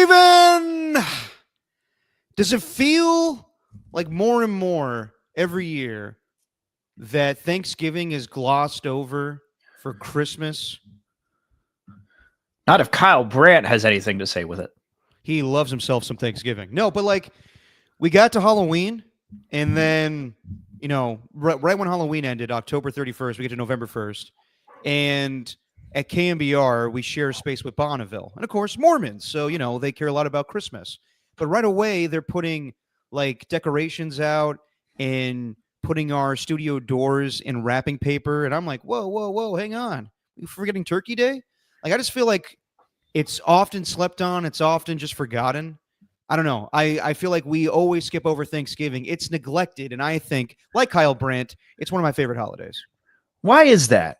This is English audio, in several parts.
Steven! Does it feel like more and more every year that Thanksgiving is glossed over for Christmas? Not if Kyle Brandt has anything to say with it. He loves himself some Thanksgiving. No, but like we got to Halloween, and then, right when Halloween ended, October 31st, we get to November 1st. And at KMBR, we share a space with Bonneville. And of course, Mormons. So, they care a lot about Christmas. But right away, they're putting like decorations out and putting our studio doors in wrapping paper. And I'm like, whoa, whoa, whoa, hang on. You forgetting Turkey Day? Like, I just feel like it's often slept on. It's often just forgotten. I don't know. I feel like we always skip over Thanksgiving. It's neglected. And I think, like Kyle Brandt, it's one of my favorite holidays. Why is that?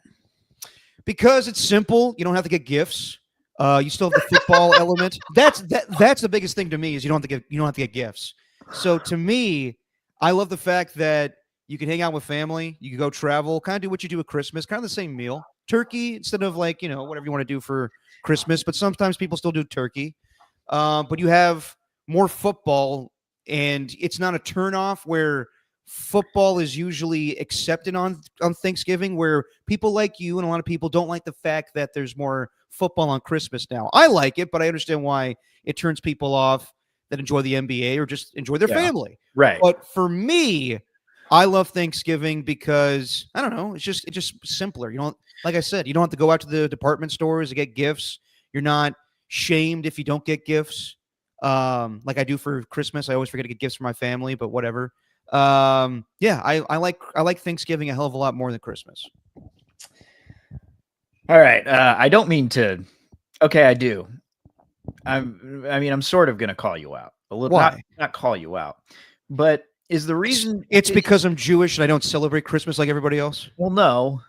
Because it's simple. You don't have to get gifts. You still have the football element. That's the biggest thing to me is you don't have to get gifts. So to me, I love the fact that you can hang out with family. You can go travel, kind of do what you do at Christmas, kind of the same meal. Turkey instead of like, whatever you want to do for Christmas. But sometimes people still do turkey. But you have more football, and it's not a turnoff where football is usually accepted on Thanksgiving, where people like you and a lot of people don't like the fact that there's more football on Christmas now. I like it, but I understand why it turns people off that enjoy the NBA or just enjoy their family. Right. But for me, I love Thanksgiving because I don't know, it's just simpler. Like I said, you don't have to go out to the department stores to get gifts. You're not shamed if you don't get gifts. Like I do for Christmas. I always forget to get gifts for my family, but whatever. I like Thanksgiving a hell of a lot more than Christmas. All right. I don't mean to. Okay, I do. I'm sort of going to call you out a little. Why? Not call you out, but is the reason it's because I'm Jewish and I don't celebrate Christmas like everybody else? Well, no,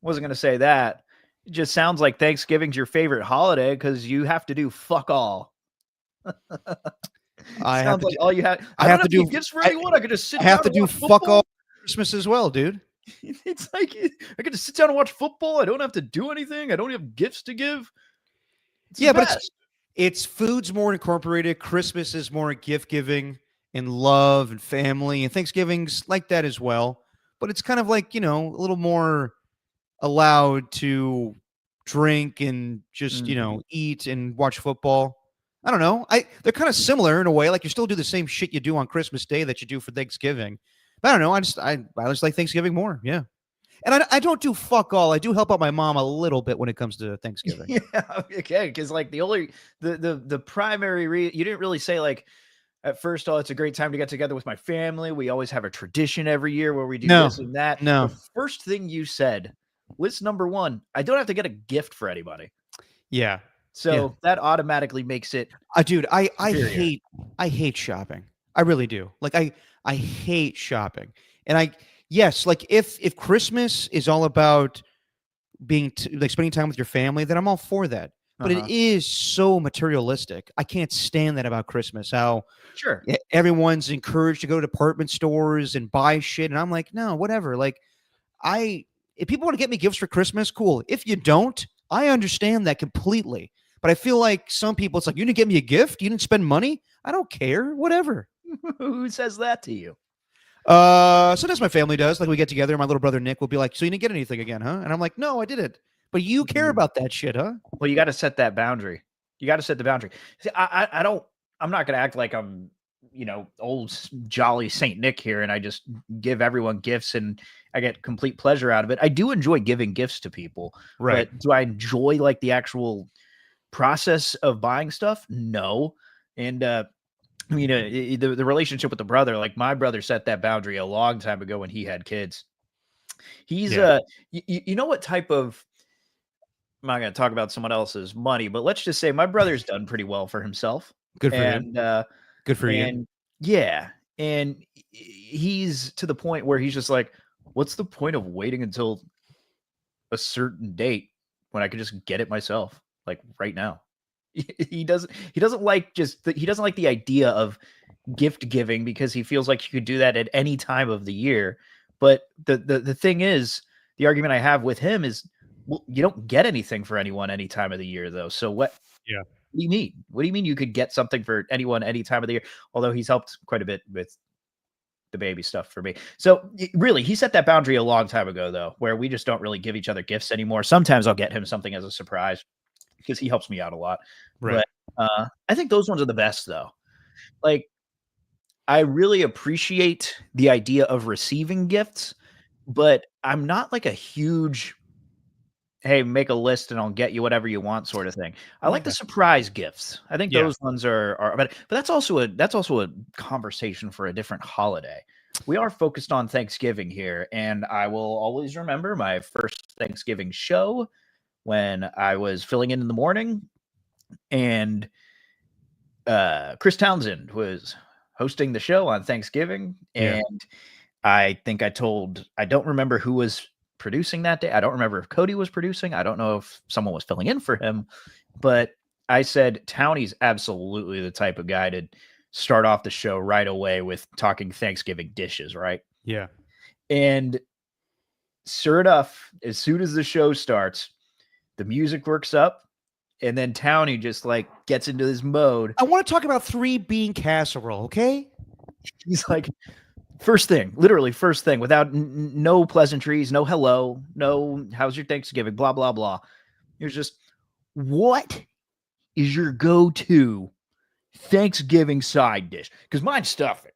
wasn't going to say that. It just sounds like Thanksgiving's your favorite holiday because you have to do fuck all. I have to like all you have. I have to do gifts for anyone. I could just sit. I have to do fuck all Christmas as well, dude. It's like I could just sit down and watch football. I don't have to do anything. I don't have gifts to give. But it's food's more incorporated. Christmas is more gift giving and love and family, and Thanksgiving's like that as well. But it's kind of like a little more allowed to drink and just eat and watch football. I don't know. They're kind of similar in a way. Like you still do the same shit you do on Christmas Day that you do for Thanksgiving. But I don't know. I just like Thanksgiving more. Yeah. And I don't do fuck all. I do help out my mom a little bit when it comes to Thanksgiving. Yeah. Okay. Because like the primary reason you didn't really say like at first, it's a great time to get together with my family. We always have a tradition every year where we do this and that. No. The first thing you said, list number one, I don't have to get a gift for anybody. Yeah. So that automatically makes it. Dude, I hate shopping. I really do. Like I hate shopping. And like if Christmas is all about like spending time with your family, then I'm all for that. But it is so materialistic. I can't stand that about Christmas. How everyone's encouraged to go to department stores and buy shit. And I'm like, no, whatever. Like if people want to get me gifts for Christmas, cool. If you don't, I understand that completely. But I feel like some people, it's like, you didn't get me a gift? You didn't spend money? I don't care. Whatever. Who says that to you? Sometimes my family does. Like we get together, my little brother Nick will be like, so you didn't get anything again, huh? And I'm like, no, I didn't. But you care about that shit, huh? Well, you got to set that boundary. You got to set the boundary. See, I'm not going to act like I'm, old jolly Saint Nick here and I just give everyone gifts and I get complete pleasure out of it. I do enjoy giving gifts to people. Right. But do I enjoy like the actual process of buying stuff? No. And, the relationship with the brother, like my brother set that boundary a long time ago when he had kids. He's, you know what type of, I'm not going to talk about someone else's money, but let's just say my brother's done pretty well for himself. Good for him. Good for you. Yeah. And he's to the point where he's just like, what's the point of waiting until a certain date when I could just get it myself? Like right now. He doesn't like he doesn't like the idea of gift giving because he feels like you could do that at any time of the year. But the thing is, the argument I have with him is, well, you don't get anything for anyone any time of the year, though. So what? Yeah. What do you mean? What do you mean you could get something for anyone any time of the year? Although he's helped quite a bit with the baby stuff for me. So really, he set that boundary a long time ago, though, where we just don't really give each other gifts anymore. Sometimes I'll get him something as a surprise because he helps me out a lot. Right. But I think those ones are the best, though. Like, I really appreciate the idea of receiving gifts, but I'm not like a huge, hey, make a list and I'll get you whatever you want sort of thing. I like the Okay. surprise gifts. I think Yeah. those ones are but that's also a conversation for a different holiday. We are focused on Thanksgiving here, and I will always remember my first Thanksgiving show when I was filling in the morning, and Chris Townsend was hosting the show on Thanksgiving, Yeah. and I think I don't remember who was producing that day. I don't remember if Cody was producing. I don't know if someone was filling in for him, but I said Townie's absolutely the type of guy to start off the show right away with talking Thanksgiving dishes, right? Yeah. And sure enough, as soon as the show starts, the music works up, and then Townie just like gets into this mode. I want to talk about 3-bean casserole, okay? He's like, first thing, literally first thing, without no pleasantries, no hello, no how's your Thanksgiving, blah, blah, blah. It's just, what is your go-to Thanksgiving side dish? Because mine's stuffing.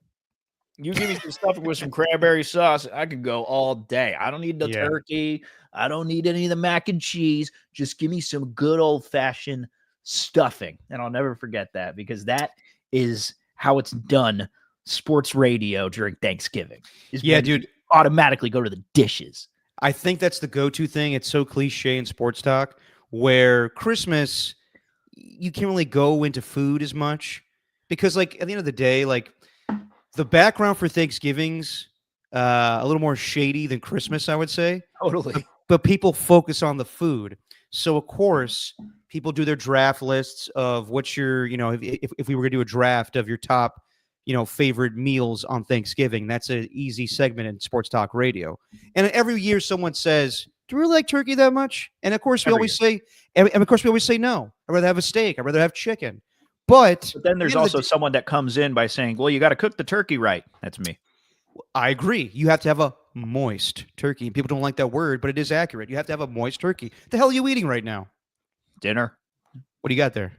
You give me some stuffing with some cranberry sauce, I could go all day. I don't need the Yeah. turkey. I don't need any of the mac and cheese. Just give me some good old-fashioned stuffing. And I'll never forget that, because that is how it's done sports radio during Thanksgiving. Yeah, dude. Automatically go to the dishes. I think that's the go-to thing. It's so cliche in sports talk, where Christmas, you can't really go into food as much because, like, at the end of the day, like, the background for Thanksgiving's a little more shady than Christmas, I would say. Totally. But people focus on the food. So, of course, people do their draft lists of what's your, if we were going to do a draft of your top, favorite meals on Thanksgiving, that's an easy segment in sports talk radio. And every year someone says, do you really like turkey that much? And of course, we always say, no. I'd rather have a steak. I'd rather have chicken. But then there's also someone that comes in by saying, well, you got to cook the turkey right. That's me. I agree. You have to have a moist turkey. People don't like that word, but it is accurate. You have to have a moist turkey. The hell are you eating right now? Dinner. What do you got there?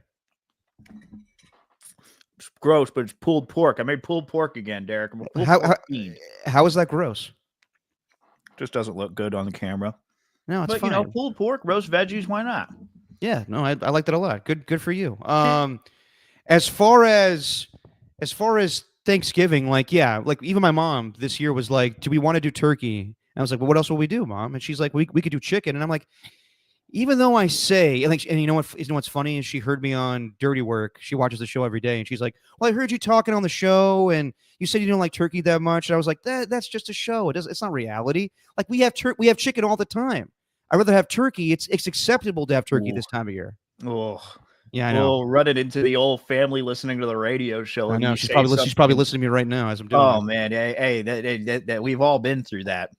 It's gross, but it's pulled pork. I made pulled pork again, Derek. How is that gross? Just doesn't look good on the camera. No, it's fine. Pulled pork, roast veggies, why not? Yeah, no, I like that a lot. Good for you. As far as Thanksgiving, like, yeah, like even my mom this year was like, do we want to do turkey? And I was like, well, what else will we do, Mom? And she's like, we could do chicken. And I'm like, even though I say, and you know what's funny is she heard me on Dirty Work. She watches the show every day, and she's like, well, I heard you talking on the show, and you said you don't like turkey that much. And I was like, that's just a show. It's not reality. Like, we have chicken all the time. I'd rather have turkey. It's acceptable to have turkey this time of year. Oh, yeah, I know. Run it into the old family listening to the radio show. I know she's probably listening to me right now as I'm doing. Oh man, hey, that we've all been through that.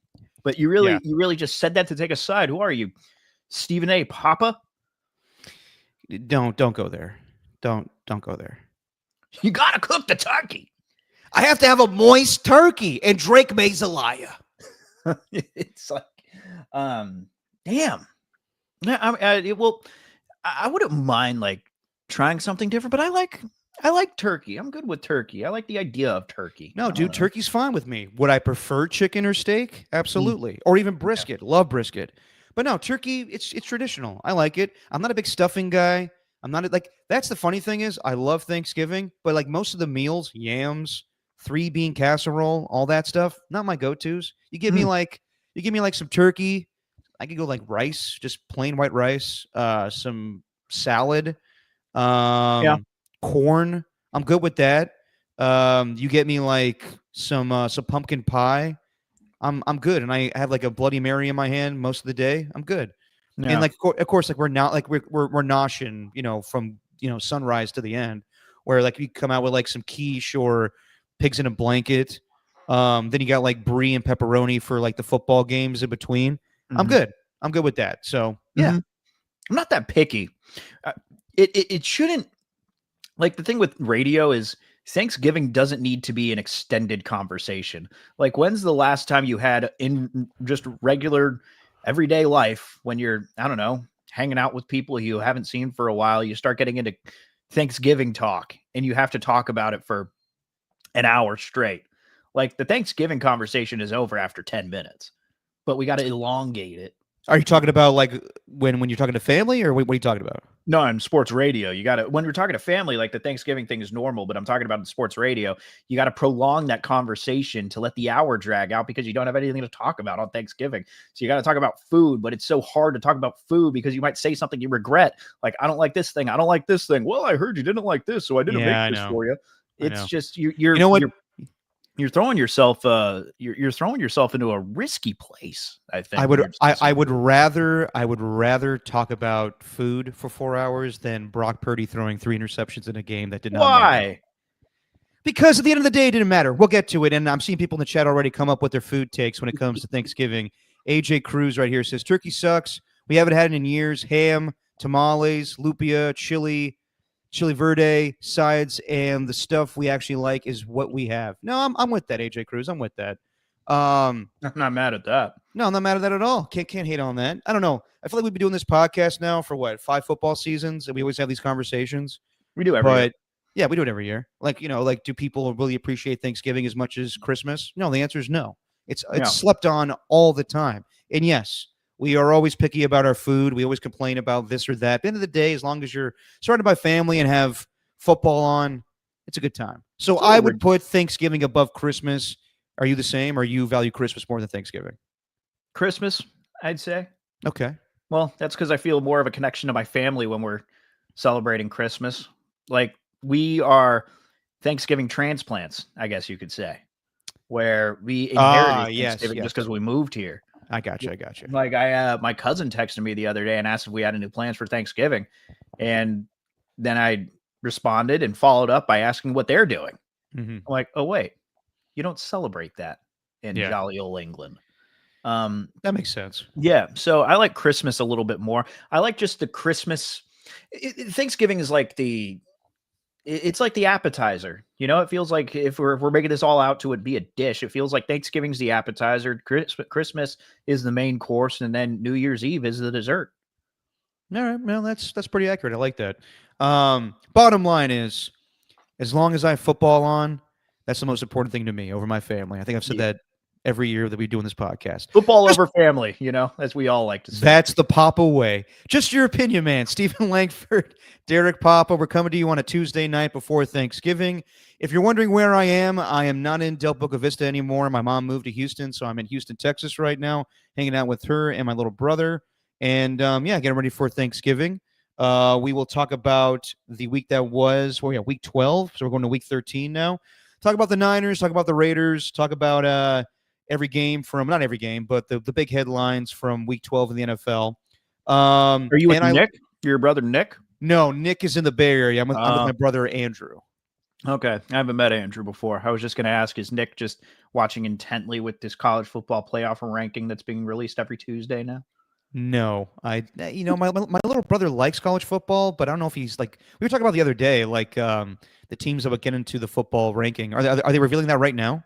But you really just said that to take a side. Who are you, Stephen A. Papa? Don't go there. Don't go there. You gotta cook the turkey. I have to have a moist turkey, and Drake May's a liar. It's like, damn. I wouldn't mind like trying something different, but I like turkey. I'm good with turkey. I like the idea of turkey. No, dude, turkey's fine with me. Would I prefer chicken or steak? Absolutely. Or even brisket. Yeah. Love brisket. But no, turkey, it's traditional. I like it. I'm not a big stuffing guy. I'm not like, that's the funny thing is I love Thanksgiving, but like most of the meals, yams, 3-bean casserole, all that stuff, not my go-tos. You give me like some turkey. I could go like rice, just plain white rice, some salad, corn. I'm good with that. You get me like some pumpkin pie. I'm good, and I have like a Bloody Mary in my hand most of the day. I'm good, and like of course, like we're not like we're noshing, from sunrise to the end, where like you come out with like some quiche or pigs in a blanket. Then you got like brie and pepperoni for like the football games in between. I'm good with that. So yeah, I'm not that picky. it shouldn't, like, the thing with radio is Thanksgiving doesn't need to be an extended conversation. Like, when's the last time you had in just regular everyday life when you're, I don't know, hanging out with people you haven't seen for a while, you start getting into Thanksgiving talk and you have to talk about it for an hour straight. Like, the Thanksgiving conversation is over after 10 minutes, but we got to elongate it. Are you talking about like when you're talking to family, or what are you talking about? No, in sports radio, you got to, when you're talking to family, like the Thanksgiving thing is normal, but I'm talking about in sports radio, you got to prolong that conversation to let the hour drag out because you don't have anything to talk about on Thanksgiving. So you got to talk about food, but it's so hard to talk about food because you might say something you regret. Like, I don't like this thing. I don't like this thing. Well, I heard you didn't like this, so I didn't Yeah, I make this know. for you. I It's know. just, You know what? you're throwing yourself you're throwing yourself into a risky place, I think. I when would you're I, discussing I would food. rather talk about food for 4 hours than Brock Purdy throwing 3 interceptions in a game that did not matter. Why? Because at the end of the day, it didn't matter. We'll get to it, and I'm seeing people in the chat already come up with their food takes when it comes to Thanksgiving. AJ Cruz right here says turkey sucks. We haven't had it in years. Ham, tamales, lupia, chili verde, sides, and the stuff we actually like is what we have. No, I'm with that, AJ Cruz. I'm with that. I'm not mad at that. No, I'm not mad at that at all. Can't hate on that. I don't know. I feel like we've been doing this podcast now for what, 5 football seasons, and we always have these conversations. We do every year. But yeah, we do it every year. Like, like, do people really appreciate Thanksgiving as much as Christmas? No, the answer is no. It's Yeah. slept on all the time. And yes, we are always picky about our food. We always complain about this or that. At the end of the day, as long as you're surrounded by family and have football on, it's a good time. So So I would put Thanksgiving above Christmas. Are you the same, or you value Christmas more than Thanksgiving? Christmas, I'd say. Okay. Well, that's because I feel more of a connection to my family when we're celebrating Christmas. Like, we are Thanksgiving transplants, I guess you could say, where we inherited yes, Thanksgiving just yes. because we moved here. I got you. Like, my cousin texted me the other day and asked if we had any plans for Thanksgiving, and then I responded and followed up by asking what they're doing. Mm-hmm. I'm like, oh wait, you don't celebrate that in Yeah. jolly old England. That makes sense. Yeah, so I like Christmas a little bit more. I like just the Christmas. Thanksgiving is like it's like the appetizer. You know, it feels like if we're making this all out to it be a dish, it feels like Thanksgiving's the appetizer, Christmas is the main course, and then New Year's Eve is the dessert. All right, well, that's pretty accurate. I like that. Bottom line is, as long as I have football on, that's the most important thing to me over my family. I think I've said that every year that we do in this podcast. Football over family, as we all like to say. That's the Papa way. Just your opinion, man. Stephen Langford, Derek Papa, we're coming to you on a Tuesday night before Thanksgiving. If you're wondering where I am not in Del Boca Vista anymore. My mom moved to Houston, so I'm in Houston, Texas right now, hanging out with her and my little brother. And, getting ready for Thanksgiving. We will talk about the week that was, week 12. So we're going to week 13 now. Talk about the Niners, talk about the Raiders, talk about every game not every game, but the big headlines from week 12 in the NFL. Are you with Nick? Your brother Nick? No, Nick is in the Bay Area. I'm with my brother Andrew. Okay. I haven't met Andrew before. I was just going to ask, is Nick just watching intently with this college football playoff ranking that's being released every Tuesday now? No, my little brother likes college football, but I don't know if he's like, we were talking about the other day, like the teams that would get into the football ranking. Are they revealing that right now?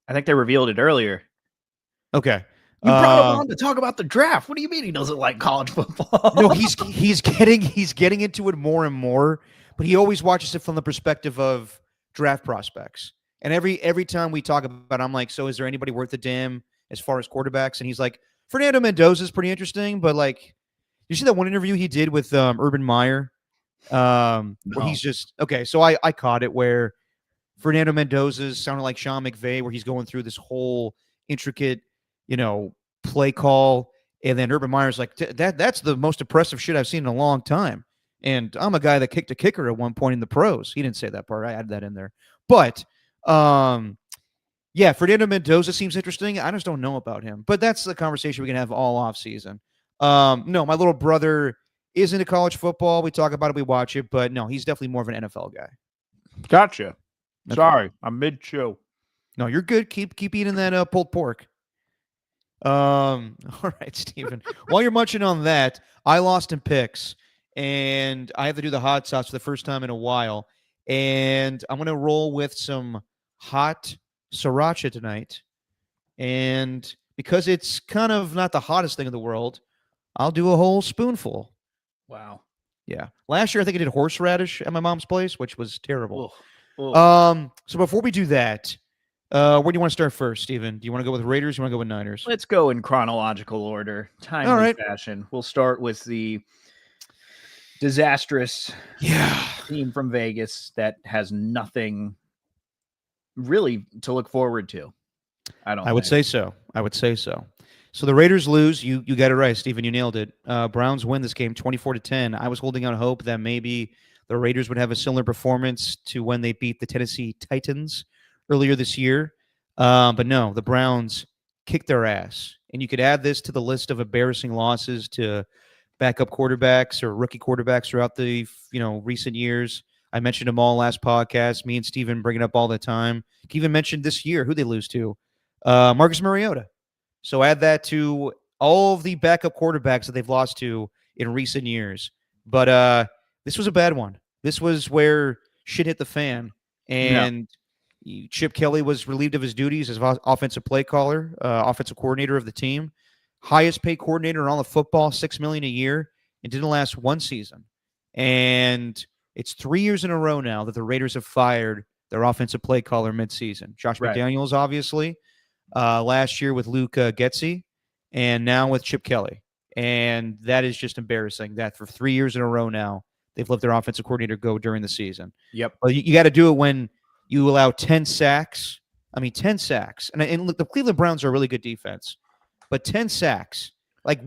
I think they revealed it earlier. Okay. You brought him on to talk about the draft. What do you mean he doesn't like college football? No, he's getting into it more and more, but he always watches it from the perspective of draft prospects. And every time we talk about it, I'm like, so is there anybody worth a damn as far as quarterbacks? And he's like, Fernando Mendoza is pretty interesting, but like, you see that one interview he did with Urban Meyer, where he's just okay. So I caught it where Fernando Mendoza's sounded like Sean McVay, where he's going through this whole intricate, play call, and then Urban Meyer's like, that's the most impressive shit I've seen in a long time. And I'm a guy that kicked a kicker at one point in the pros. He didn't say that part. I added that in there. But Fernando Mendoza seems interesting. I just don't know about him. But that's the conversation we can have all off season. No, my little brother is into college football. We talk about it, we watch it, but no, he's definitely more of an NFL guy. Gotcha. Okay. Sorry, I'm mid-show. No, you're good. Keep eating that pulled pork. All right, Steven. While you're munching on that, I lost in picks, and I have to do the hot sauce for the first time in a while. And I'm going to roll with some hot sriracha tonight. And because it's kind of not the hottest thing in the world, I'll do a whole spoonful. Wow. Yeah. Last year, I think I did horseradish at my mom's place, which was terrible. Ugh. Ugh. So before we do that, where do you want to start first, Steven? Do you want to go with Raiders? Or you want to go with Niners? Let's go in chronological order, timely All right. fashion. We'll start with the disastrous team from Vegas that has nothing really to look forward to. I would say so. So the Raiders lose. You got it right, Steven. You nailed it. Browns win this game 24-10. I was holding out hope that maybe the Raiders would have a similar performance to when they beat the Tennessee Titans earlier this year. But no, the Browns kicked their ass. And you could add this to the list of embarrassing losses to backup quarterbacks or rookie quarterbacks throughout the recent years. I mentioned them all last podcast. Me and Steven bring it up all the time. You even mentioned this year who they lose to. Marcus Mariota. So add that to all of the backup quarterbacks that they've lost to in recent years. But this was a bad one. This was where shit hit the fan. And Chip Kelly was relieved of his duties as offensive play caller, offensive coordinator of the team. Highest paid coordinator in all of football, $6 million a year. It didn't last one season. And it's 3 years in a row now that the Raiders have fired their offensive play caller midseason. Josh McDaniels, obviously. Last year with Luke Getsy, and now with Chip Kelly. And that is just embarrassing that for 3 years in a row now, they've let their offensive coordinator go during the season. Yep. But you got to do it when you allow 10 sacks. I mean, 10 sacks. And look, the Cleveland Browns are a really good defense. But 10 sacks. Like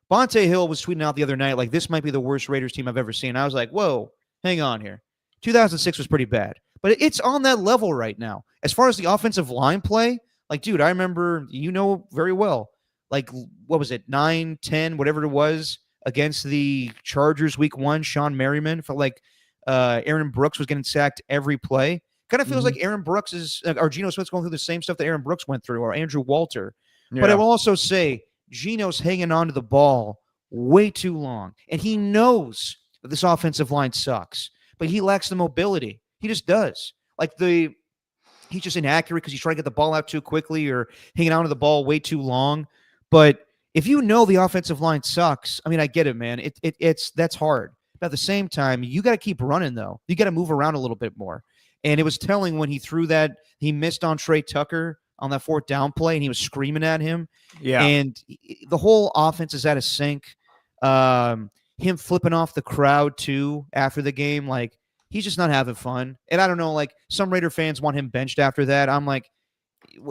Bonte Hill was tweeting out the other night, like, this might be the worst Raiders team I've ever seen. I was like, whoa, hang on here. 2006 was pretty bad. But it's on that level right now. As far as the offensive line play, like, dude, I remember, very well, like, what was it, 9-10, whatever it was, against the Chargers week 1, Sean Merriman, felt like Aaron Brooks was getting sacked every play. Kind of feels like Aaron Brooks is, or Geno Smith's going through the same stuff that Aaron Brooks went through, or Andrew Walter. Yeah. But I will also say, Geno's hanging on to the ball way too long. And he knows that this offensive line sucks, but he lacks the mobility. He just does. Like, he's just inaccurate because he's trying to get the ball out too quickly or hanging on to the ball way too long. But if you know the offensive line sucks, I mean, I get it, man. That's hard. But at the same time, you got to keep running, though. You got to move around a little bit more. And it was telling when he threw that, he missed on Trey Tucker on that 4th down play, and he was screaming at him. Yeah. And the whole offense is out of sync. Him flipping off the crowd, too, after the game, like, he's just not having fun. And I don't know, like, some Raider fans want him benched after that. I'm like,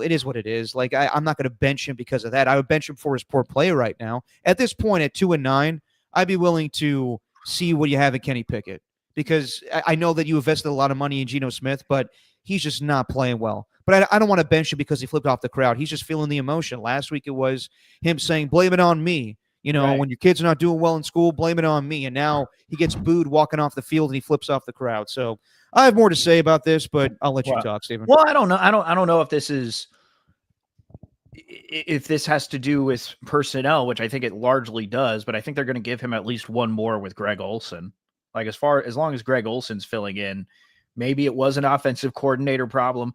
it is what it is. Like, I'm not going to bench him because of that. I would bench him for his poor play right now. At this point, at 2-9, I'd be willing to see what you have in Kenny Pickett, because I know that you invested a lot of money in Geno Smith, but he's just not playing well. But I don't want to bench him because he flipped off the crowd. He's just feeling the emotion. Last week it was him saying, blame it on me. When your kids are not doing well in school, blame it on me. And now he gets booed walking off the field and he flips off the crowd. So I have more to say about this, but I'll let you talk, Stephen. Well, I don't know. I don't know if this has to do with personnel, which I think it largely does, but I think they're going to give him at least one more with Greg Olsen. Like, as long as Greg Olsen's filling in, maybe it was an offensive coordinator problem.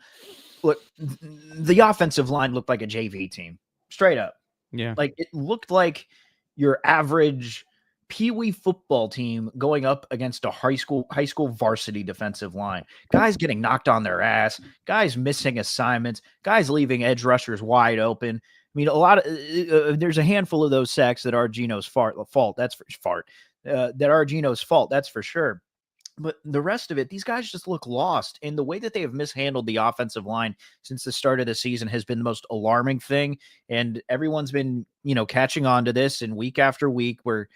Look, the offensive line looked like a JV team, straight up. Yeah. Like, it looked like your average peewee football team going up against a high school varsity defensive line. Guys getting knocked on their ass, guys missing assignments, guys leaving edge rushers wide open. I mean, a lot of there's a handful of those sacks that are Geno's fault. That's for sure. But the rest of it, these guys just look lost. And the way that they have mishandled the offensive line since the start of the season has been the most alarming thing. And everyone's been, catching on to this. And week after week, we're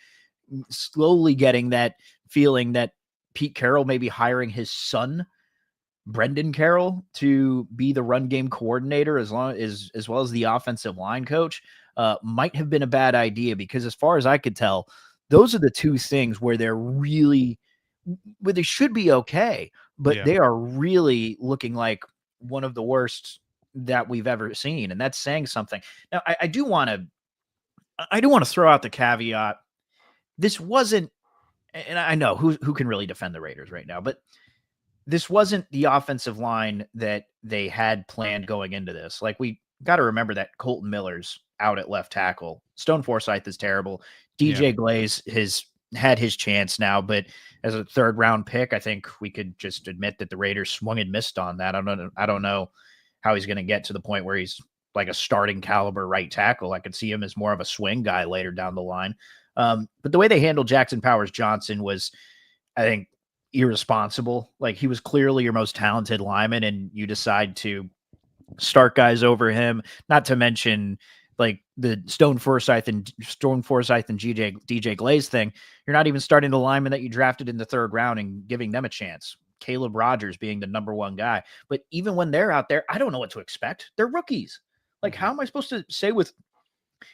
slowly getting that feeling that Pete Carroll may be hiring his son, Brendan Carroll, to be the run game coordinator as well as the offensive line coach. Might have been a bad idea, because as far as I could tell, those are the two things where they should be okay, but they are really looking like one of the worst that we've ever seen. And that's saying something. Now, I do want to throw out the caveat. This wasn't and I know who can really defend the Raiders right now, but this wasn't the offensive line that they had planned going into this. Like, we got to remember that Colton Miller's out at left tackle. Stone Forsythe is terrible. DJ Glaze has had his chance now, but as a third round pick, I think we could just admit that the Raiders swung and missed on that. I don't know how he's going to get to the point where he's like a starting caliber right tackle. I could see him as more of a swing guy later down the line. But the way they handled Jackson Powers Johnson was, I think, irresponsible. Like, he was clearly your most talented lineman, and you decide to start guys over him. Not to mention, like, the Stone Forsythe and DJ Glaze thing. You're not even starting the lineman that you drafted in the third round and giving them a chance. Caleb Rogers being the number one guy. But even when they're out there, I don't know what to expect. They're rookies. Like, how am I supposed to say with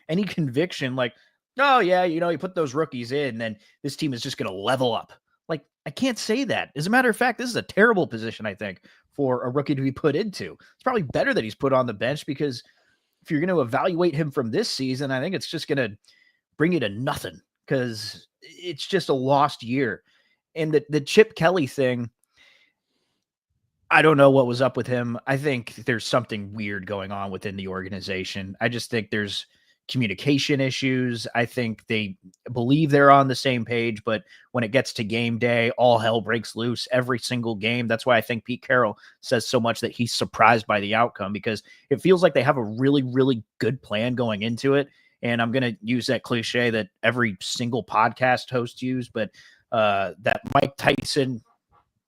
any conviction, like, oh yeah, you put those rookies in, then this team is just going to level up? Like, I can't say that. As a matter of fact, this is a terrible position, I think, for a rookie to be put into. It's probably better that he's put on the bench, because if you're going to evaluate him from this season, I think it's just going to bring you to nothing, because it's just a lost year. And the Chip Kelly thing, I don't know what was up with him. I think there's something weird going on within the organization. I just think there's communication issues. I think they believe they're on the same page, but when it gets to game day, all hell breaks loose every single game. That's why I think Pete Carroll says so much that he's surprised by the outcome, because it feels like they have a really, really good plan going into it. And I'm going to use that cliche that every single podcast host use, but that Mike Tyson,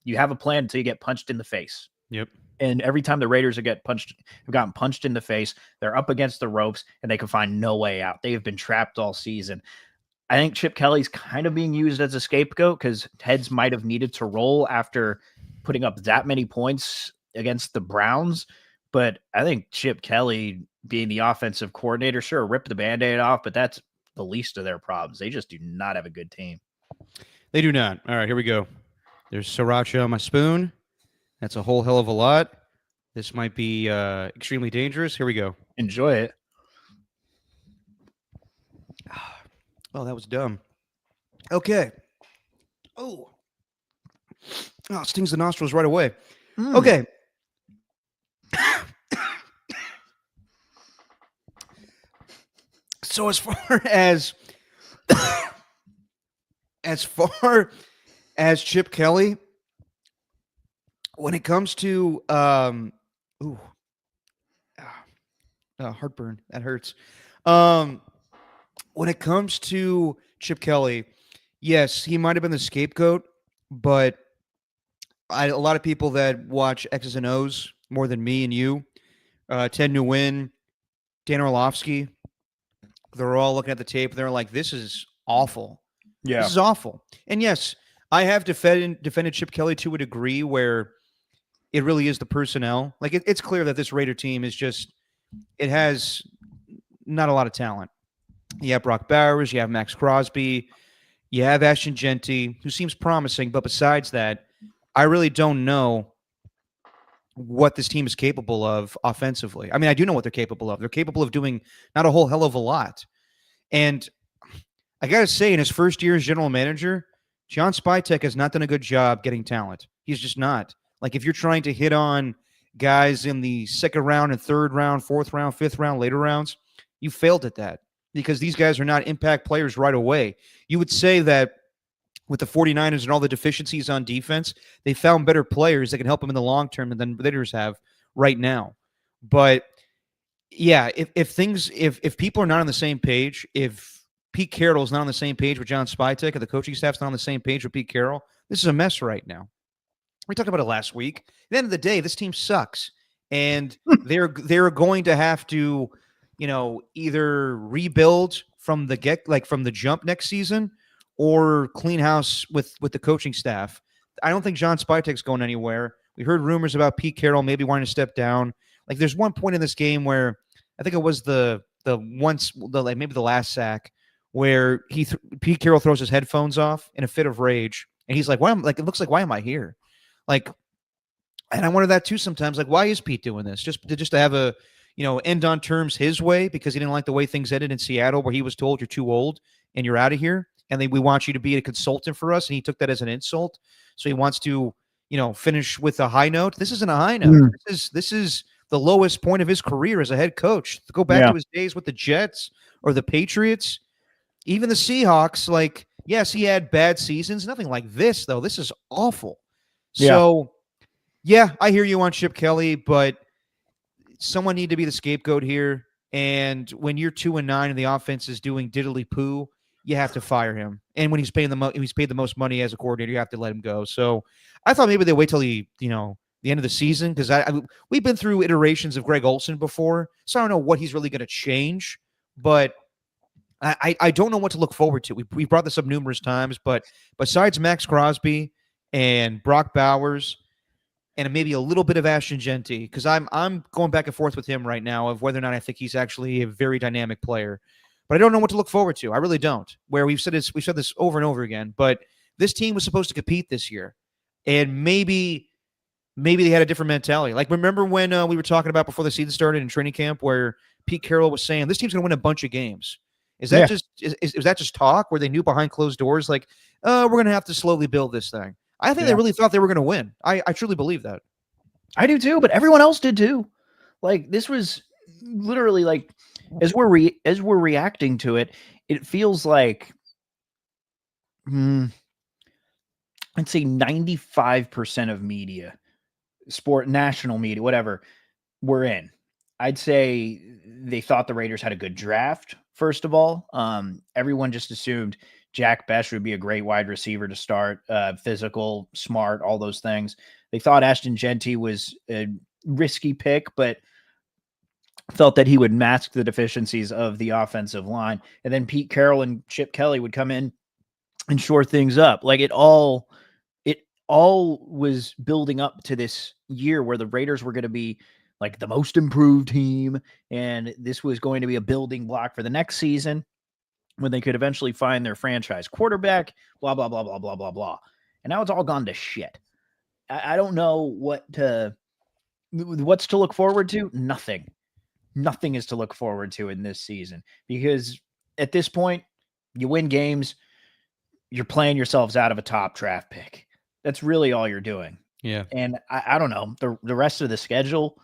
you have a plan until you get punched in the face. Yep. And every time the Raiders have gotten punched in the face, they're up against the ropes and they can find no way out. They have been trapped all season. I think Chip Kelly's kind of being used as a scapegoat, because heads might have needed to roll after putting up that many points against the Browns. But I think Chip Kelly being the offensive coordinator, sure, rip the Band-Aid off, but that's the least of their problems. They just do not have a good team. They do not. All right, here we go. There's sriracha on my spoon. That's a whole hell of a lot. This might be extremely dangerous. Here we go. Enjoy it. Oh, that was dumb. Okay. Oh, it stings the nostrils right away. Okay. So as far as Chip Kelly, when it comes to heartburn, that hurts. When it comes to Chip Kelly, yes, he might have been the scapegoat, but a lot of people that watch X's and O's more than me and you, Ted Nguyen, Dan Orlovsky, they're all looking at the tape and they're like, this is awful. Yeah. This is awful. And yes, I have defended Chip Kelly to a degree where it really is the personnel. Like, it's clear that this Raider team is just, it has not a lot of talent. You have Brock Bowers, you have Max Crosby, you have Ashton Genty, who seems promising, but besides that, I really don't know what this team is capable of offensively. I mean, I do know what they're capable of. They're capable of doing not a whole hell of a lot. And I got to say, in his first year as general manager, John Spytek has not done a good job getting talent. He's just not. Like, if you're trying to hit on guys in the second round and third round, fourth round, fifth round, later rounds, you failed at that, because these guys are not impact players right away. You would say that with the 49ers and all the deficiencies on defense, they found better players that can help them in the long term than the Raiders have right now. But yeah, if people are not on the same page, if Pete Carroll is not on the same page with John Spytek and the coaching staff's not on the same page with Pete Carroll, this is a mess right now. We talked about it last week. At the end of the day, this team sucks, and they're going to have to, either rebuild from the jump next season, or clean house with the coaching staff. I don't think John Spytek's going anywhere. We heard rumors about Pete Carroll maybe wanting to step down. Like, there's one point in this game where I think it was maybe the last sack where Pete Carroll throws his headphones off in a fit of rage, and he's like, "Why it looks like, why am I here?" Like, and I wonder that too sometimes. Like, why is Pete doing this? Just to have a end on terms his way, because he didn't like the way things ended in Seattle, where he was told, "You're too old and you're out of here." and we want you to be a consultant for us. And he took that as an insult. So he wants to, finish with a high note. This isn't a high note. Mm. This is the lowest point of his career as a head coach. To go back Yeah. to his days with the Jets or the Patriots, even the Seahawks, like, yes, he had bad seasons. Nothing like this, though. This is awful. Yeah. So, yeah, I hear you on Chip Kelly, but someone need to be the scapegoat here. And when you're 2-9 and the offense is doing diddly poo, you have to fire him. And when he's paid the most money as a coordinator, you have to let him go. So I thought maybe they wait till the end of the season, because we've been through iterations of Greg Olson before, so I don't know what he's really going to change. But I don't know what to look forward to. We brought this up numerous times, but besides Max Crosby and Brock Bowers and maybe a little bit of Ashton Genty, because I'm going back and forth with him right now of whether or not I think he's actually a very dynamic player. But I don't know what to look forward to. I really don't. Where we've said this over and over again, but this team was supposed to compete this year, and maybe they had a different mentality. Like, remember when we were talking about before the season started in training camp, where Pete Carroll was saying this team's going to win a bunch of games. Is that just talk, where they knew behind closed doors, like, we're going to have to slowly build this thing? I think they really thought they were going to win. I truly believe that. I do too, but everyone else did too. Like, this was literally like, as we're reacting to it, it feels like, I'd say 95% of media, sport, national media, whatever, we're in. I'd say they thought the Raiders had a good draft. First of all, everyone just assumed Jack Best would be a great wide receiver to start, physical, smart, all those things. They thought Ashton Genty was a risky pick, but felt that he would mask the deficiencies of the offensive line. And then Pete Carroll and Chip Kelly would come in and shore things up. Like, it all was building up to this year where the Raiders were going to be like the most improved team, and this was going to be a building block for the next season when they could eventually find their franchise quarterback, blah, blah, blah, blah, blah, blah, blah. And now it's all gone to shit. I don't know what's to look forward to. Nothing is to look forward to in this season, because at this point, you win games, you're playing yourselves out of a top draft pick. That's really all you're doing. Yeah. And I don't know, the rest of the schedule,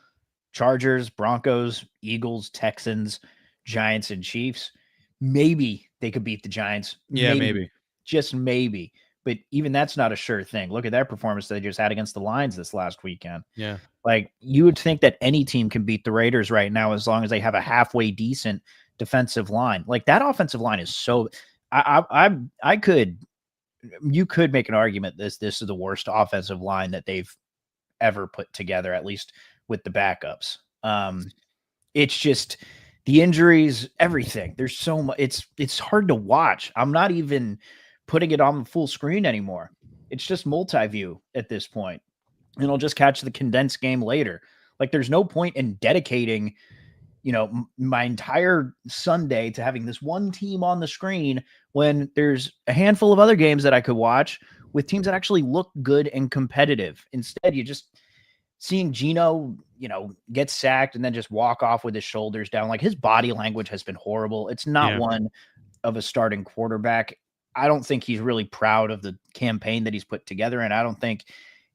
Chargers, Broncos, Eagles, Texans, Giants, and Chiefs, maybe they could beat the Giants. Yeah, maybe. Just maybe. But even that's not a sure thing. Look at that performance they just had against the Lions this last weekend. Yeah. Like, you would think that any team can beat the Raiders right now as long as they have a halfway decent defensive line. Like, that offensive line is so you could make an argument this is the worst offensive line that they've ever put together, at least with the backups. It's just the injuries, everything. There's so much. It's hard to watch. I'm not even putting it on full screen anymore. It's just multi-view at this point, and I'll just catch the condensed game later. Like, there's no point in dedicating, my entire Sunday to having this one team on the screen when there's a handful of other games that I could watch with teams that actually look good and competitive. Instead, you just seeing Geno, get sacked and then just walk off with his shoulders down. Like, his body language has been horrible. It's not one of a starting quarterback. I don't think he's really proud of the campaign that he's put together. And I don't think,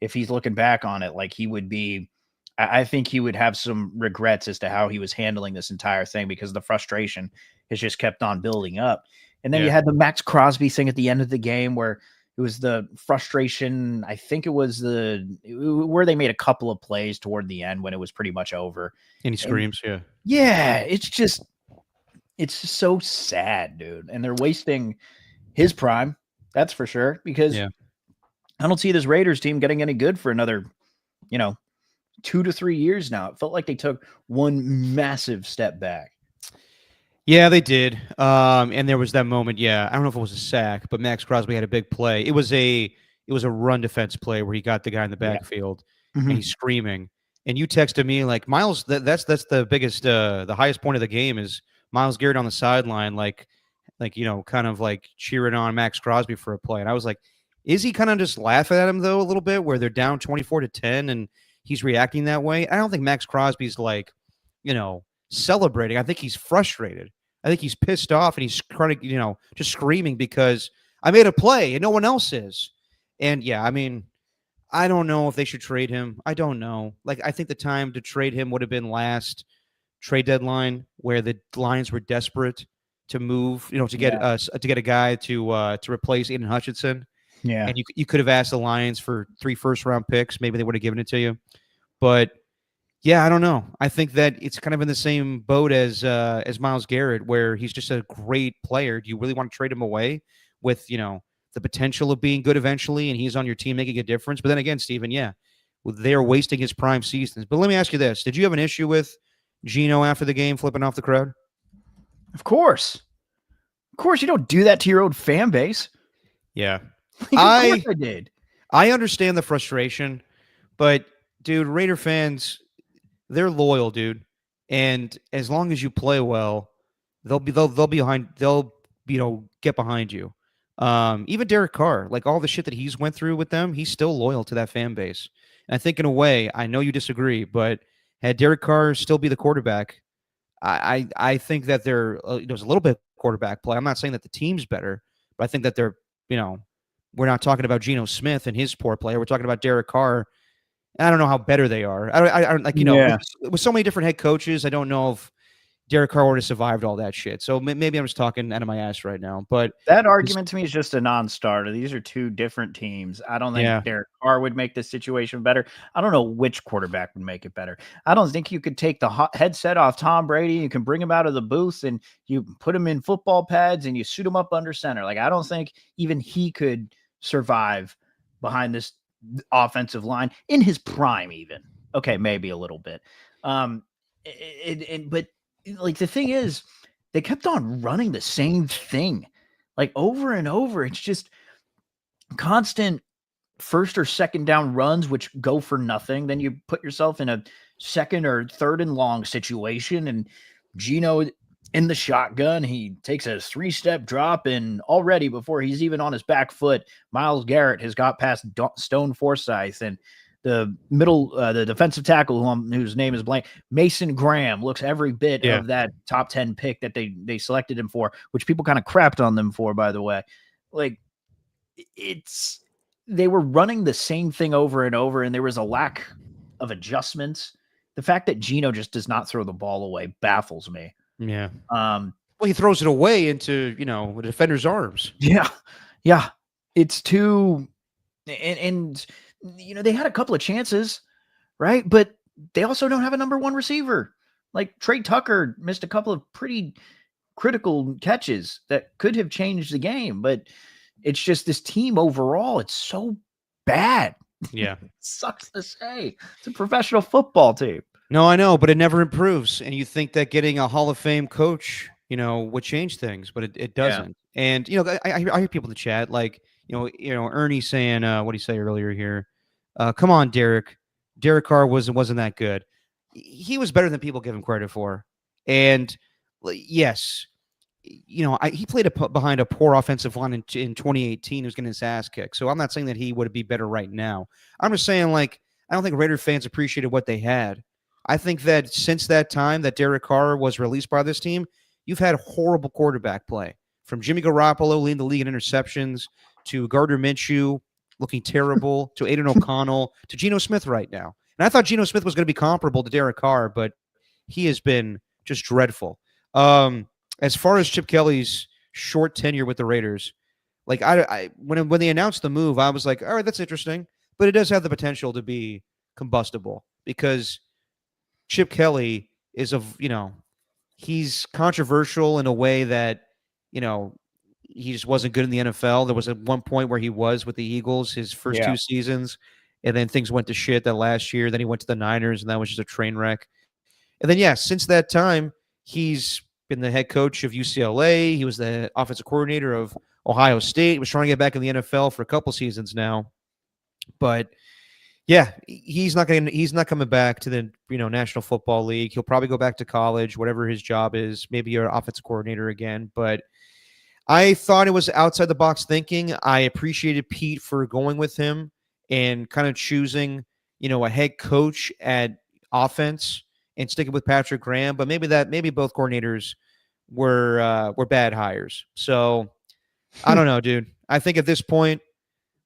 if he's looking back on it, like, he would be, I think he would have some regrets as to how he was handling this entire thing, because the frustration has just kept on building up. And then you had the Max Crosby thing at the end of the game where it was the frustration. I think it was where they made a couple of plays toward the end when it was pretty much over. And he screams. Yeah. It's just so sad, dude. And they're wasting his prime. That's for sure. Because I don't see this Raiders team getting any good for another, 2 to 3 years now. It felt like they took one massive step back. Yeah, they did. And there was that moment. Yeah, I don't know if it was a sack, but Max Crosby had a big play. It was a run defense play where he got the guy in the backfield and he's screaming. And you texted me like, Miles, that's the biggest, the highest point of the game is Myles Garrett on the sideline, like kind of like cheering on Max Crosby for a play. And I was like, is he kind of just laughing at him though a little bit, where they're down 24-10 and he's reacting that way? I don't think Max Crosby's like, celebrating. I think he's frustrated. I think he's pissed off and he's trying to, just screaming because I made a play and no one else is. And yeah, I mean, I don't know if they should trade him. I don't know. Like, I think the time to trade him would have been last trade deadline, where the Lions were desperate to move, to get Yeah. us to get a guy to replace Aiden Hutchinson, Yeah. and you could have asked the Lions for 3 first-round picks. Maybe they would have given it to you, but yeah, I don't know. I think that it's kind of in the same boat as Myles Garrett, where he's just a great player. Do you really want to trade him away with the potential of being good eventually, and he's on your team making a difference? But then again, Steven, yeah, they're wasting his prime seasons. But let me ask you this: did you have an issue with Geno after the game flipping off the crowd? Of course. Of course, you don't do that to your own fan base. Yeah, Of course I did. I understand the frustration, but dude, Raider fans, they're loyal, dude. And as long as you play well, they'll be behind. They'll get behind you. Even Derek Carr, like all the shit that he's went through with them, he's still loyal to that fan base. And I think in a way, I know you disagree, but had Derek Carr still be the quarterback, I think that there's a little bit of quarterback play. I'm not saying that the team's better, but I think that we're not talking about Geno Smith and his poor play. We're talking about Derek Carr. I don't know how better they are. I don't like Yeah. with so many different head coaches. I don't know if Derek Carr would have survived all that shit. So maybe I'm just talking out of my ass right now. But That argument to me is just a non-starter. These are two different teams. I don't think Yeah. Derek Carr would make this situation better. I don't know which quarterback would make it better. I don't think you could take the headset off Tom Brady. You can bring him out of the booth and you put him in football pads and you suit him up under center. Like, I don't think even he could survive behind this offensive line in his prime even. Okay, maybe a little bit. But like the thing is, they kept on running the same thing like over and over. It's just constant first or second down runs, which go for nothing. Then you put yourself in a second or third and long situation. And Geno in the shotgun, he takes a 3-step drop. And already before he's even on his back foot, Myles Garrett has got past Stone Forsythe and the middle, the defensive tackle whose name is blank, Mason Graham, looks every bit of that top 10 pick that they selected him for, which people kind of crapped on them for, by the way. Like, they were running the same thing over and over, and there was a lack of adjustments. The fact that Geno just does not throw the ball away baffles me. Yeah. Well, he throws it away into, the defender's arms. Yeah. Yeah. It's too, and they had a couple of chances, right? But they also don't have a number one receiver. Like Trey Tucker missed a couple of pretty critical catches that could have changed the game, but it's just this team overall, it's so bad. Yeah. It sucks to say. It's a professional football team. No, I know, but it never improves. And you think that getting a Hall of Fame coach, would change things, but it doesn't. Yeah. And, I hear people in the chat, like, Ernie saying, what did he say earlier here? Come on, Derek. Derek Carr wasn't that good. He was better than people give him credit for. And yes, he played behind a poor offensive line in 2018. He was getting his ass kicked. So I'm not saying that he would be better right now. I'm just saying, like, I don't think Raider fans appreciated what they had. I think that since that time that Derek Carr was released by this team, you've had horrible quarterback play. From Jimmy Garoppolo leading the league in interceptions to Gardner Minshew looking terrible to Aiden O'Connell to Geno Smith right now. And I thought Geno Smith was going to be comparable to Derek Carr, but he has been just dreadful. As far as Chip Kelly's short tenure with the Raiders, like when they announced the move, I was like, all right, that's interesting, but it does have the potential to be combustible because Chip Kelly is he's controversial in a way that, he just wasn't good in the NFL. There was at one point where he was with the Eagles his first 2 seasons, and then things went to shit that last year. Then he went to the Niners, and that was just a train wreck. And then, since that time, he's been the head coach of UCLA. He was the offensive coordinator of Ohio State. He was trying to get back in the NFL for a couple seasons now. But, yeah, he's not coming back to the National Football League. He'll probably go back to college, whatever his job is, maybe you're an offensive coordinator again. But I thought it was outside the box thinking. I appreciated Pete for going with him and kind of choosing, a head coach at offense and sticking with Patrick Graham. But maybe both coordinators were bad hires. So I don't know, dude. I think at this point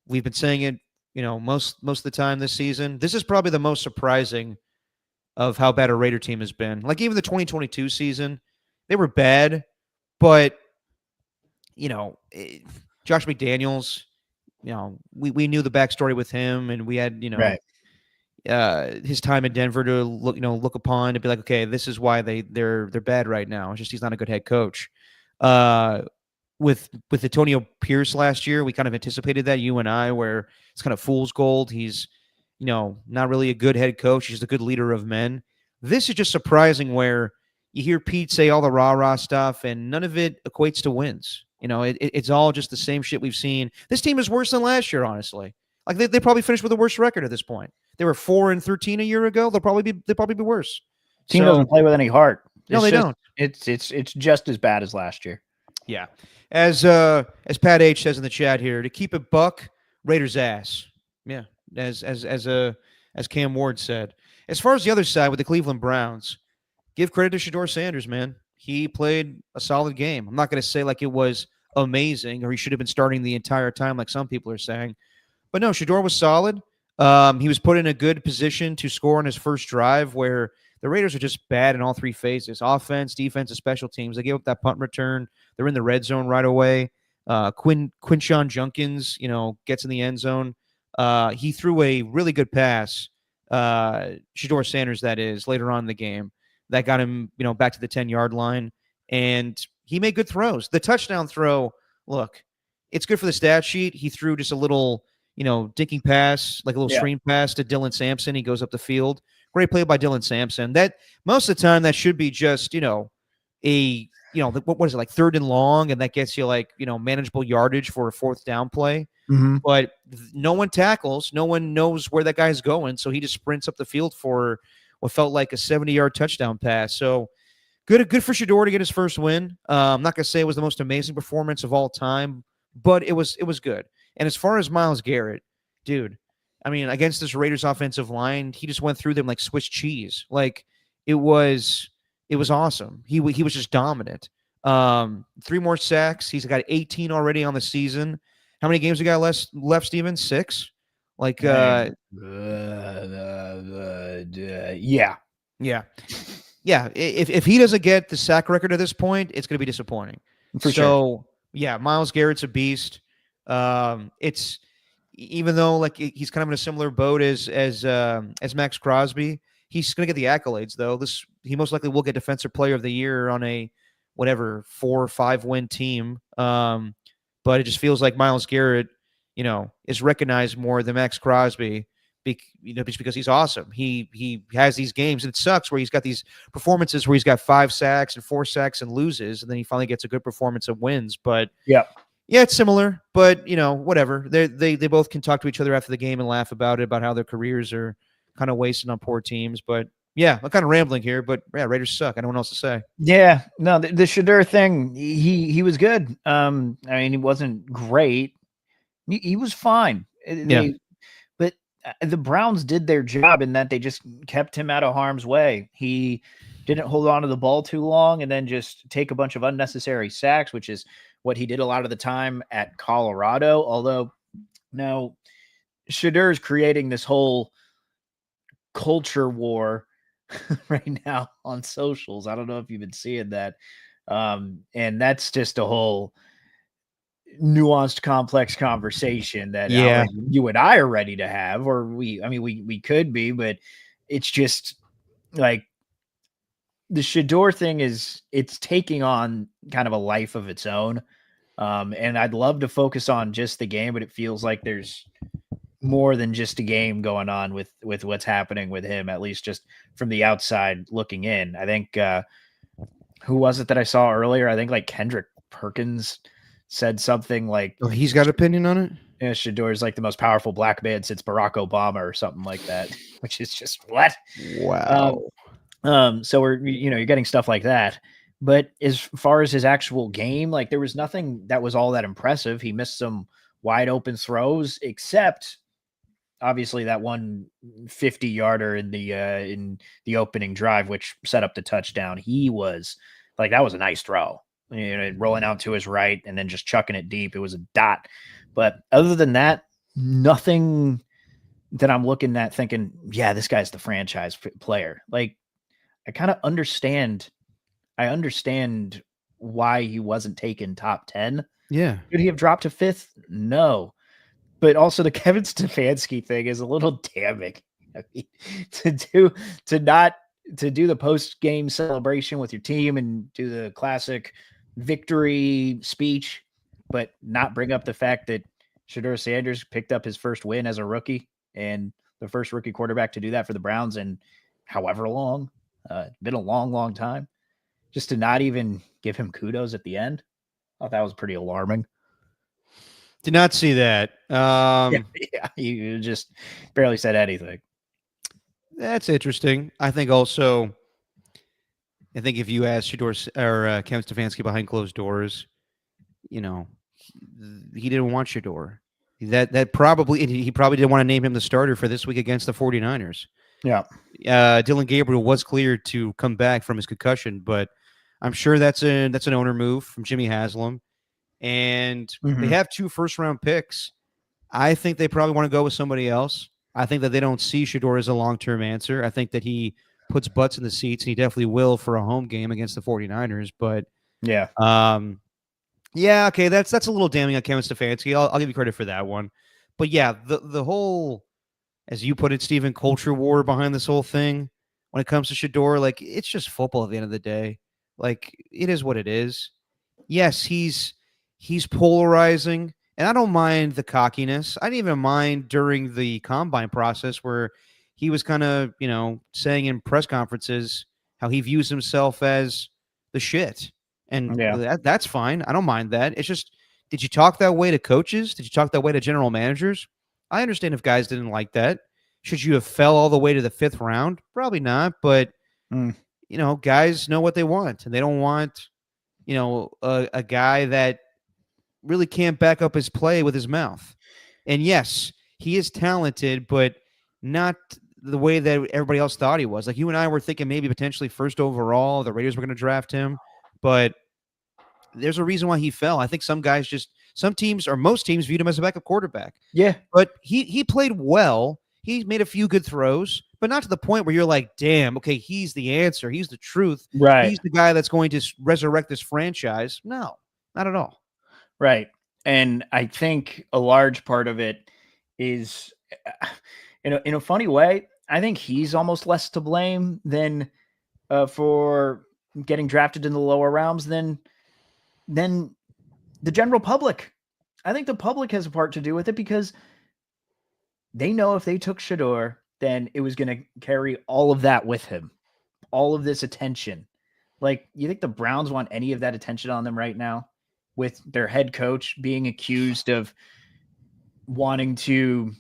we've been saying it, most of the time this season. This is probably the most surprising of how bad a Raider team has been. Like even the 2022 season, they were bad, but Josh McDaniels, we knew the backstory with him, and we had Right. his time in Denver to look upon to be like, okay, this is why they're bad right now. It's just he's not a good head coach. Uh, with Antonio Pierce last year, we kind of anticipated that, you and I, where it's kind of fool's gold. He's not really a good head coach. He's a good leader of men. This is just surprising where you hear Pete say all the rah-rah stuff and none of it equates to wins. It's all just the same shit we've seen. This team is worse than last year, honestly. Like they probably finished with a worse record at this point. They were 4-13 a year ago. They'll probably be worse. Team doesn't play with any heart. No, they don't. It's just as bad as last year. Yeah. As Pat H says in the chat here, to keep it buck, Raiders ass. Yeah. As Cam Ward said. As far as the other side with the Cleveland Browns, give credit to Shedeur Sanders, man. He played a solid game. I'm not going to say like it was amazing or he should have been starting the entire time like some people are saying. But no, Shedeur was solid. He was put in a good position to score on his first drive where the Raiders are just bad in all three phases: offense, defense, and special teams. They gave up that punt return. They're in the red zone right away. Quinshon Junkins, gets in the end zone. He threw a really good pass, Shedeur Sanders, that is, later on in the game. That got him, back to the 10-yard line. And he made good throws. The touchdown throw, look, it's good for the stat sheet. He threw just a little, dinking pass, like a little screen pass to Dylan Sampson. He goes up the field. Great play by Dylan Sampson. That most of the time that should be just, what is it, like 3rd and long, and that gets you like, manageable yardage for a 4th down play. Mm-hmm. But no one tackles. No one knows where that guy's going. So he just sprints up the field for what felt like a 70-yard touchdown pass. So good for Shedeur to get his first win. I'm not going to say it was the most amazing performance of all time, but it was good. And as far as Myles Garrett, dude, I mean, against this Raiders offensive line, he just went through them like Swiss cheese. Like it was awesome. He was just dominant. 3 more sacks. He's got 18 already on the season. How many games we got left, Steven? 6? Like yeah. If he doesn't get the sack record at this point, it's going to be disappointing. For sure. Yeah, Myles Garrett's a beast. It's even though like he's kind of in a similar boat as Max Crosby, he's going to get the accolades though. He most likely will get Defensive Player of the Year on a 4 or 5 win team. But it just feels like Myles Garrett, is recognized more than Max Crosby, just because he's awesome. He has these games, and it sucks where he's got these performances where he's got 5 sacks and 4 sacks and loses, and then he finally gets a good performance and wins. But yeah, it's similar, but whatever. They both can talk to each other after the game and laugh about it, about how their careers are kind of wasted on poor teams. But yeah, I'm kind of rambling here, but yeah, Raiders suck. I don't know what else to say. Yeah, no, the Shedeur thing, he was good. I mean, he wasn't great. He was fine. But the Browns did their job in that they just kept him out of harm's way. He didn't hold on to the ball too long and then just take a bunch of unnecessary sacks, which is what he did a lot of the time at Colorado. Although now Shedeur is creating this whole culture war right now on socials. I don't know if you've been seeing that. And that's just a whole nuanced, complex conversation that you and I are ready to have, or we could be, but it's just like the Shedeur thing it's taking on kind of a life of its own. And I'd love to focus on just the game, but it feels like there's more than just a game going on with what's happening with him, at least just from the outside looking in. I think, who was it that I saw earlier? I think like Kendrick Perkins said something like, oh, he's got an opinion on it. Yeah, Shedeur is like the most powerful black man since Barack Obama or something like that, which is just what? Wow. So we're, you're getting stuff like that. But as far as his actual game, like there was nothing that was all that impressive. He missed some wide open throws, except obviously that one 50-yarder in the opening drive, which set up the touchdown. He was Like that was a nice throw. Rolling out to his right and then just chucking it deep. It was a dot. But other than that, nothing that I'm looking at thinking, yeah, this guy's the franchise player. Like I kind of understand. I understand why he wasn't taken top 10. Yeah. Could he have dropped to 5th? No. But also the Kevin Stefanski thing is a little damning. I mean, to do to not to do the post game celebration with your team and do the classic victory speech, but not bring up the fact that Shedeur Sanders picked up his first win as a rookie and the first rookie quarterback to do that for the Browns in however long. Been a long, long time. Just to not even give him kudos at the end. I thought that was pretty alarming. Did not see that. Yeah, you just barely said anything. That's interesting. I think also, I think if you ask Shedeur or Kevin Stefanski behind closed doors, you know, he didn't want Shedeur. That probably he probably didn't want to name him the starter for this week against the 49ers. Yeah. Dylan Gabriel was cleared to come back from his concussion, but I'm sure that's an owner move from Jimmy Haslam. And they have 2 first-round picks. I think they probably want to go with somebody else. I think that they don't see Shedeur as a long-term answer. I think that he puts butts in the seats, and he definitely will for a home game against the 49ers. But yeah, okay, that's a little damning on Kevin Stefanski. I'll give you credit for that one. But yeah, the whole, as you put it, Stephen, culture war behind this whole thing when it comes to Shedeur, like it's just football at the end of the day. Like it is what it is. Yes, he's polarizing, and I don't mind the cockiness. I didn't even mind during the combine process where he was kind of, saying in press conferences how he views himself as the shit. And that's fine. I don't mind that. It's just, did you talk that way to coaches? Did you talk that way to general managers? I understand if guys didn't like that. Should you have fell all the way to the 5th round? Probably not. But, guys know what they want, and they don't want, a guy that really can't back up his play with his mouth. And yes, he is talented, but not the way that everybody else thought he was. Like you and I were thinking maybe potentially 1st overall, the Raiders were going to draft him, but there's a reason why he fell. I think some teams or most teams viewed him as a backup quarterback. Yeah. But he played well. He made a few good throws, but not to the point where you're like, damn, okay, he's the answer. He's the truth. Right. He's the guy that's going to resurrect this franchise. No, not at all. Right. And I think a large part of it is, in a funny way, I think he's almost less to blame than for getting drafted in the lower rounds than the general public. I think the public has a part to do with it because they know if they took Shedeur, then it was going to carry all of that with him, all of this attention. Like, you think the Browns want any of that attention on them right now with their head coach being accused of wanting to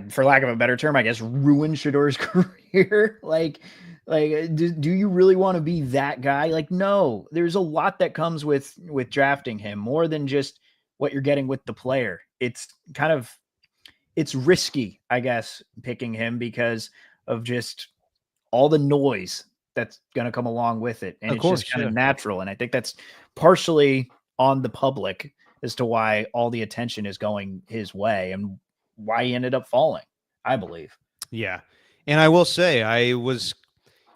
for lack of a better term, I guess, ruin Shedeur's career? Like, do you really want to be that guy? Like, no, there's a lot that comes with drafting him more than just what you're getting with the player. It's risky, I guess, picking him because of just all the noise that's going to come along with it. And it's just kind of natural. And I think that's partially on the public as to why all the attention is going his way and why he ended up falling, I believe. Yeah. And I will say, I was,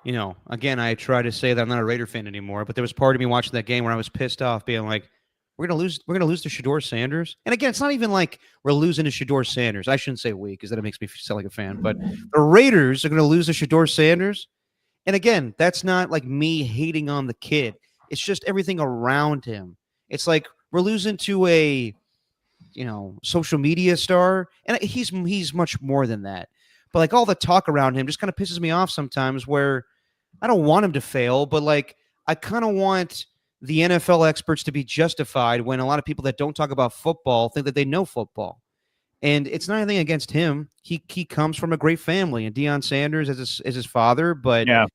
again, I try to say that I'm not a Raider fan anymore, but there was part of me watching that game where I was pissed off being like, we're going to lose to Shedeur Sanders. And again, it's not even like we're losing to Shedeur Sanders. I shouldn't say we, because then it makes me sound like a fan, but the Raiders are going to lose to Shedeur Sanders. And again, that's not like me hating on the kid. It's just everything around him. It's like we're losing to a, social media star, and he's much more than that. But like all the talk around him just kind of pisses me off sometimes, where I don't want him to fail, but like I kind of want the NFL experts to be justified when a lot of people that don't talk about football think that they know football. And it's not anything against him. He comes from a great family, and Deion Sanders is his father. But yeah,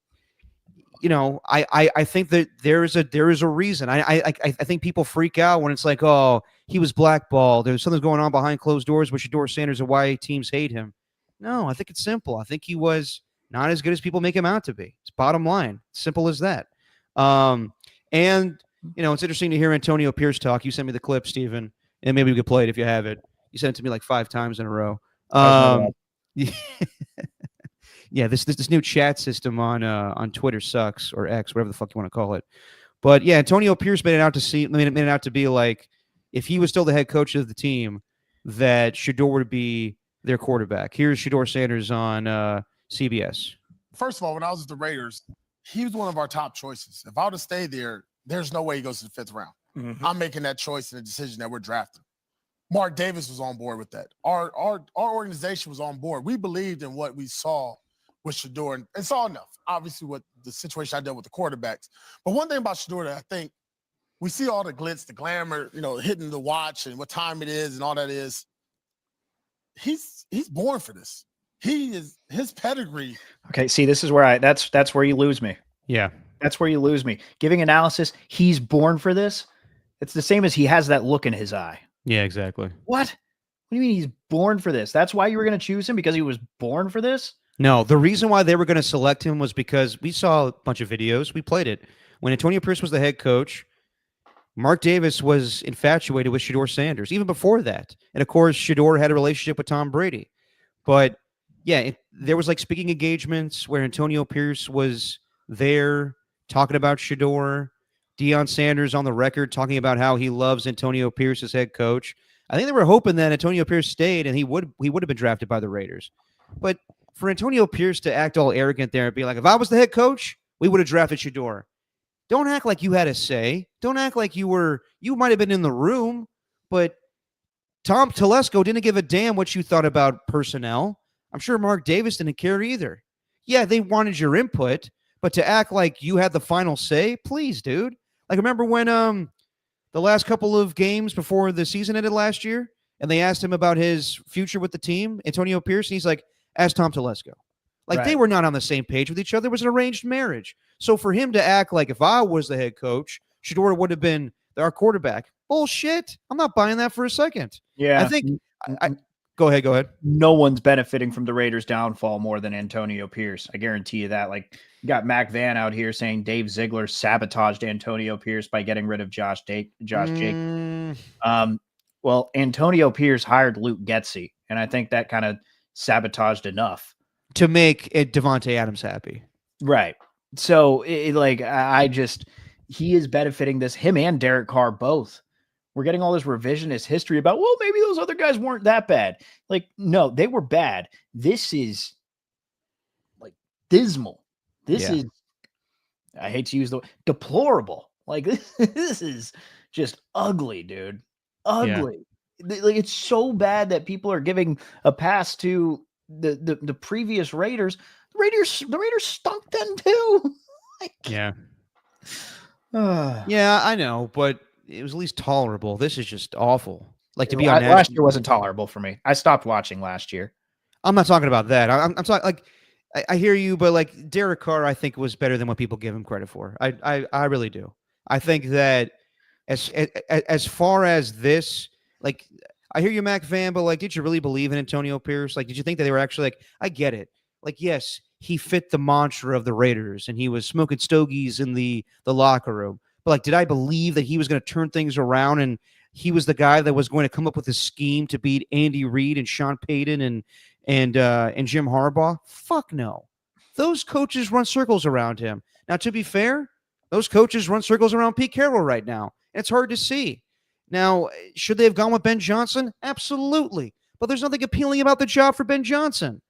I think that there is a reason. I think people freak out when it's like, oh, he was blackballed. There's something going on behind closed doors with Shedeur Sanders and why teams hate him. No, I think it's simple. I think he was not as good as people make him out to be. It's bottom line. Simple as that. And it's interesting to hear Antonio Pierce talk. You sent me the clip, Steven, and maybe we could play it if you have it. You sent it to me like 5 times in a row. Yeah, this new chat system on Twitter sucks, or X, whatever the fuck you want to call it. But yeah, Antonio Pierce made it out to be like, if he was still the head coach of the team, that Shedeur would be their quarterback. Here's Shedeur Sanders on CBS. First of all, when I was with the Raiders, he was one of our top choices. If I would have stayed there, there's no way he goes to the 5th round. Mm-hmm. I'm making that choice and the decision that we're drafting. Mark Davis was on board with that. Our organization was on board. We believed in what we saw with Shedeur, and it's all enough. Obviously, what the situation I dealt with the quarterbacks. But one thing about Shedeur that I think we see all the glitz, the glamour, hitting the watch and what time it is and all that is. He's born for this. His pedigree. Okay, see, this is where that's where you lose me. Yeah. That's where you lose me. Giving analysis, he's born for this. It's the same as he has that look in his eye. Yeah, exactly. What? What do you mean he's born for this? That's why you were going to choose him, because he was born for this? No, the reason why they were going to select him was because we saw a bunch of videos. We played it. When Antonio Pierce was the head coach, Mark Davis was infatuated with Shedeur Sanders, even before that. And of course, Shedeur had a relationship with Tom Brady. But yeah, there was like speaking engagements where Antonio Pierce was there talking about Shedeur. Deion Sanders on the record talking about how he loves Antonio Pierce as head coach. I think they were hoping that Antonio Pierce stayed and he would have been drafted by the Raiders. But for Antonio Pierce to act all arrogant there and be like, if I was the head coach, we would have drafted Shedeur. Don't act like you had a say. Don't act like you might have been in the room, but Tom Telesco didn't give a damn what you thought about personnel. I'm sure Mark Davis didn't care either. Yeah, they wanted your input, but to act like you had the final say, please, dude. Like, remember when the last couple of games before the season ended last year, and they asked him about his future with the team, Antonio Pierce, and he's like, ask Tom Telesco. Like, right. They were not on the same page with each other. It was an arranged marriage. So for him to act like if I was the head coach, Shedeur would have been our quarterback. Bullshit. I'm not buying that for a second. Yeah. I think Go ahead. No one's benefiting from the Raiders' downfall more than Antonio Pierce. I guarantee you that. Like, you got Mac Van out here saying Dave Ziegler sabotaged Antonio Pierce by getting rid of Josh Jacobs. Well, Antonio Pierce hired Luke Getsy, and I think that kind of sabotaged enough to make Devontae Adams happy. Right. So, he is benefiting this, him and Derek Carr both. We're getting all this revisionist history about, well, maybe those other guys weren't that bad. Like, no, they were bad. This is like dismal. This is, I hate to use the word, deplorable. Like, this is just ugly, dude. Ugly. Yeah. Like, it's so bad that people are giving a pass to the previous Raiders. The Raiders stunk then too. Yeah. Yeah, I know, but it was at least tolerable. This is just awful. Like, to be on last year wasn't tolerable for me. I stopped watching last year. I'm not talking about that. I'm talking like I hear you, but like Derek Carr, I think was better than what people give him credit for. I really do. I think that as far as this, like, I hear you, Mac Van, but like, did you really believe in Antonio Pierce? Like, did you think that they were actually like? I get it. Like, yes, he fit the mantra of the Raiders, and he was smoking stogies in the locker room. But like, did I believe that he was going to turn things around and he was the guy that was going to come up with a scheme to beat Andy Reid and Sean Payton and Jim Harbaugh? Fuck no. Those coaches run circles around him. Now, to be fair, those coaches run circles around Pete Carroll right now. And it's hard to see. Now, should they have gone with Ben Johnson? Absolutely. But there's nothing appealing about the job for Ben Johnson.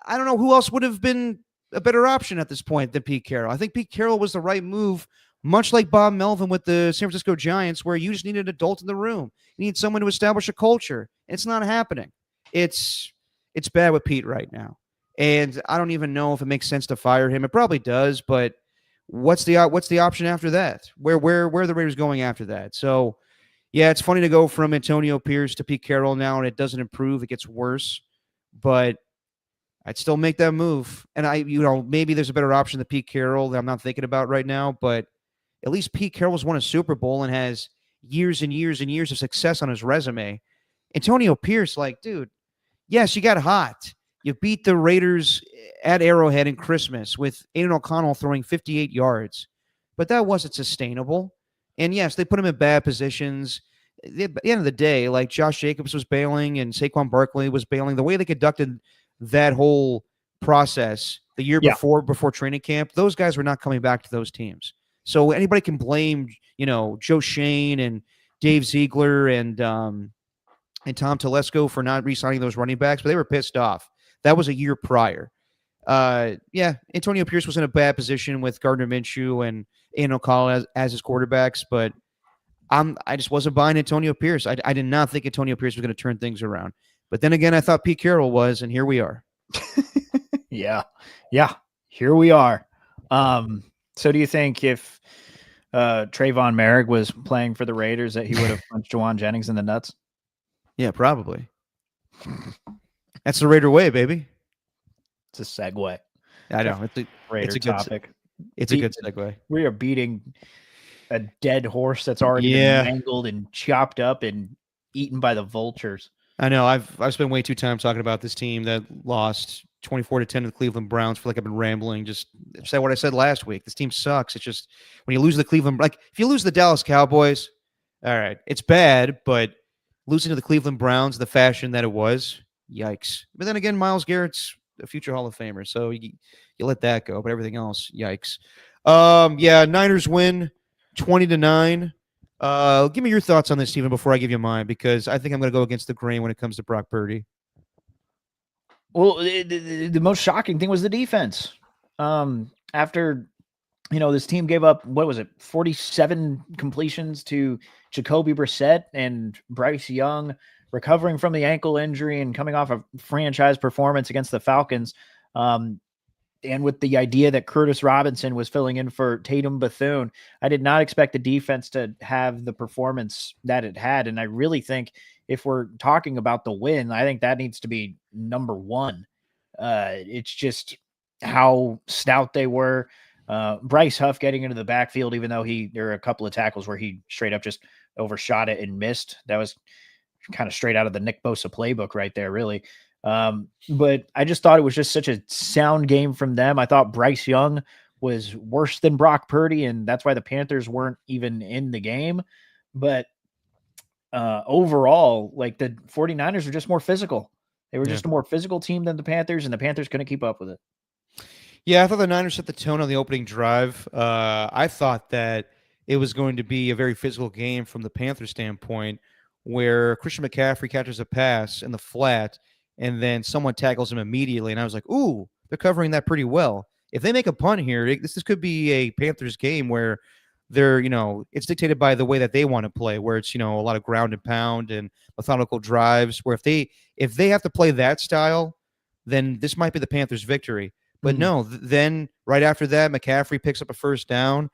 I don't know who else would have been a better option at this point than Pete Carroll. I think Pete Carroll was the right move, much like Bob Melvin with the San Francisco Giants, where you just need an adult in the room. You need someone to establish a culture. It's not happening. It's bad with Pete right now. And I don't even know if it makes sense to fire him. It probably does, but what's the option after that? Where are the Raiders going after that? So, yeah, it's funny to go from Antonio Pierce to Pete Carroll now, and it doesn't improve. It gets worse. But I'd still make that move. And maybe there's a better option than Pete Carroll that I'm not thinking about right now, but at least Pete Carroll's won a Super Bowl and has years and years and years of success on his resume. Antonio Pierce, like, dude, yes, you got hot. You beat the Raiders at Arrowhead in Christmas with Aiden O'Connell throwing 58 yards, but that wasn't sustainable. And yes, they put him in bad positions. At the end of the day, like Josh Jacobs was bailing and Saquon Barkley was bailing. The way they conducted that whole process the year before training camp, those guys were not coming back to those teams. So anybody can blame, Joe Shane and Dave Ziegler and Tom Telesco for not re-signing those running backs, but they were pissed off. That was a year prior. Antonio Pierce was in a bad position with Gardner Minshew and Aiden O'Connell as his quarterbacks, but I just wasn't buying Antonio Pierce. I did not think Antonio Pierce was going to turn things around. But then again, I thought Pete Carroll was, and here we are. Yeah, here we are. So do you think if Trayvon Merrick was playing for the Raiders that he would have punched Jawan Jennings in the nuts? Yeah, probably. That's the Raider way, baby. It's a segue. I know. Raider topic. It's a good segue. We are beating a dead horse that's already been mangled and chopped up and eaten by the vultures. I know. I've spent way too time talking about this team that lost 24-10 to the Cleveland Browns. I feel like I've been rambling. Just say what I said last week. This team sucks. It's just when you lose the Cleveland, like if you lose the Dallas Cowboys, all right, it's bad, but losing to the Cleveland Browns, the fashion that it was, yikes. But then again, Myles Garrett's a future Hall of Famer, so you let that go. But everything else, yikes. Niners win 20-9. Give me your thoughts on this, Stephen, before I give you mine, because I think I'm going to go against the grain when it comes to Brock Purdy. Well, the most shocking thing was the defense. After, this team gave up, 47 completions to Jacoby Brissett and Bryce Young, recovering from the ankle injury and coming off a franchise performance against the Falcons. And with the idea that Curtis Robinson was filling in for Tatum Bethune, I did not expect the defense to have the performance that it had. And I really think if we're talking about the win, I think that needs to be number one. It's just how stout they were. Bryce Huff getting into the backfield, even though there were a couple of tackles where he straight up just overshot it and missed. That was kind of straight out of the Nick Bosa playbook right there, really. But I just thought it was just such a sound game from them. I thought Bryce Young was worse than Brock Purdy, and that's why the Panthers weren't even in the game. But overall, like the 49ers were just more physical. They were just a more physical team than the Panthers, and the Panthers couldn't keep up with it. Yeah, I thought the Niners set the tone on the opening drive. I thought that it was going to be a very physical game from the Panthers standpoint, where Christian McCaffrey catches a pass in the flat, and then someone tackles him immediately. And I was like, ooh, they're covering that pretty well. If they make a punt here, this could be a Panthers game where they're, it's dictated by the way that they want to play, where it's, a lot of ground and pound and methodical drives, where if they have to play that style, then this might be the Panthers' victory. But no, then right after that, McCaffrey picks up a first down.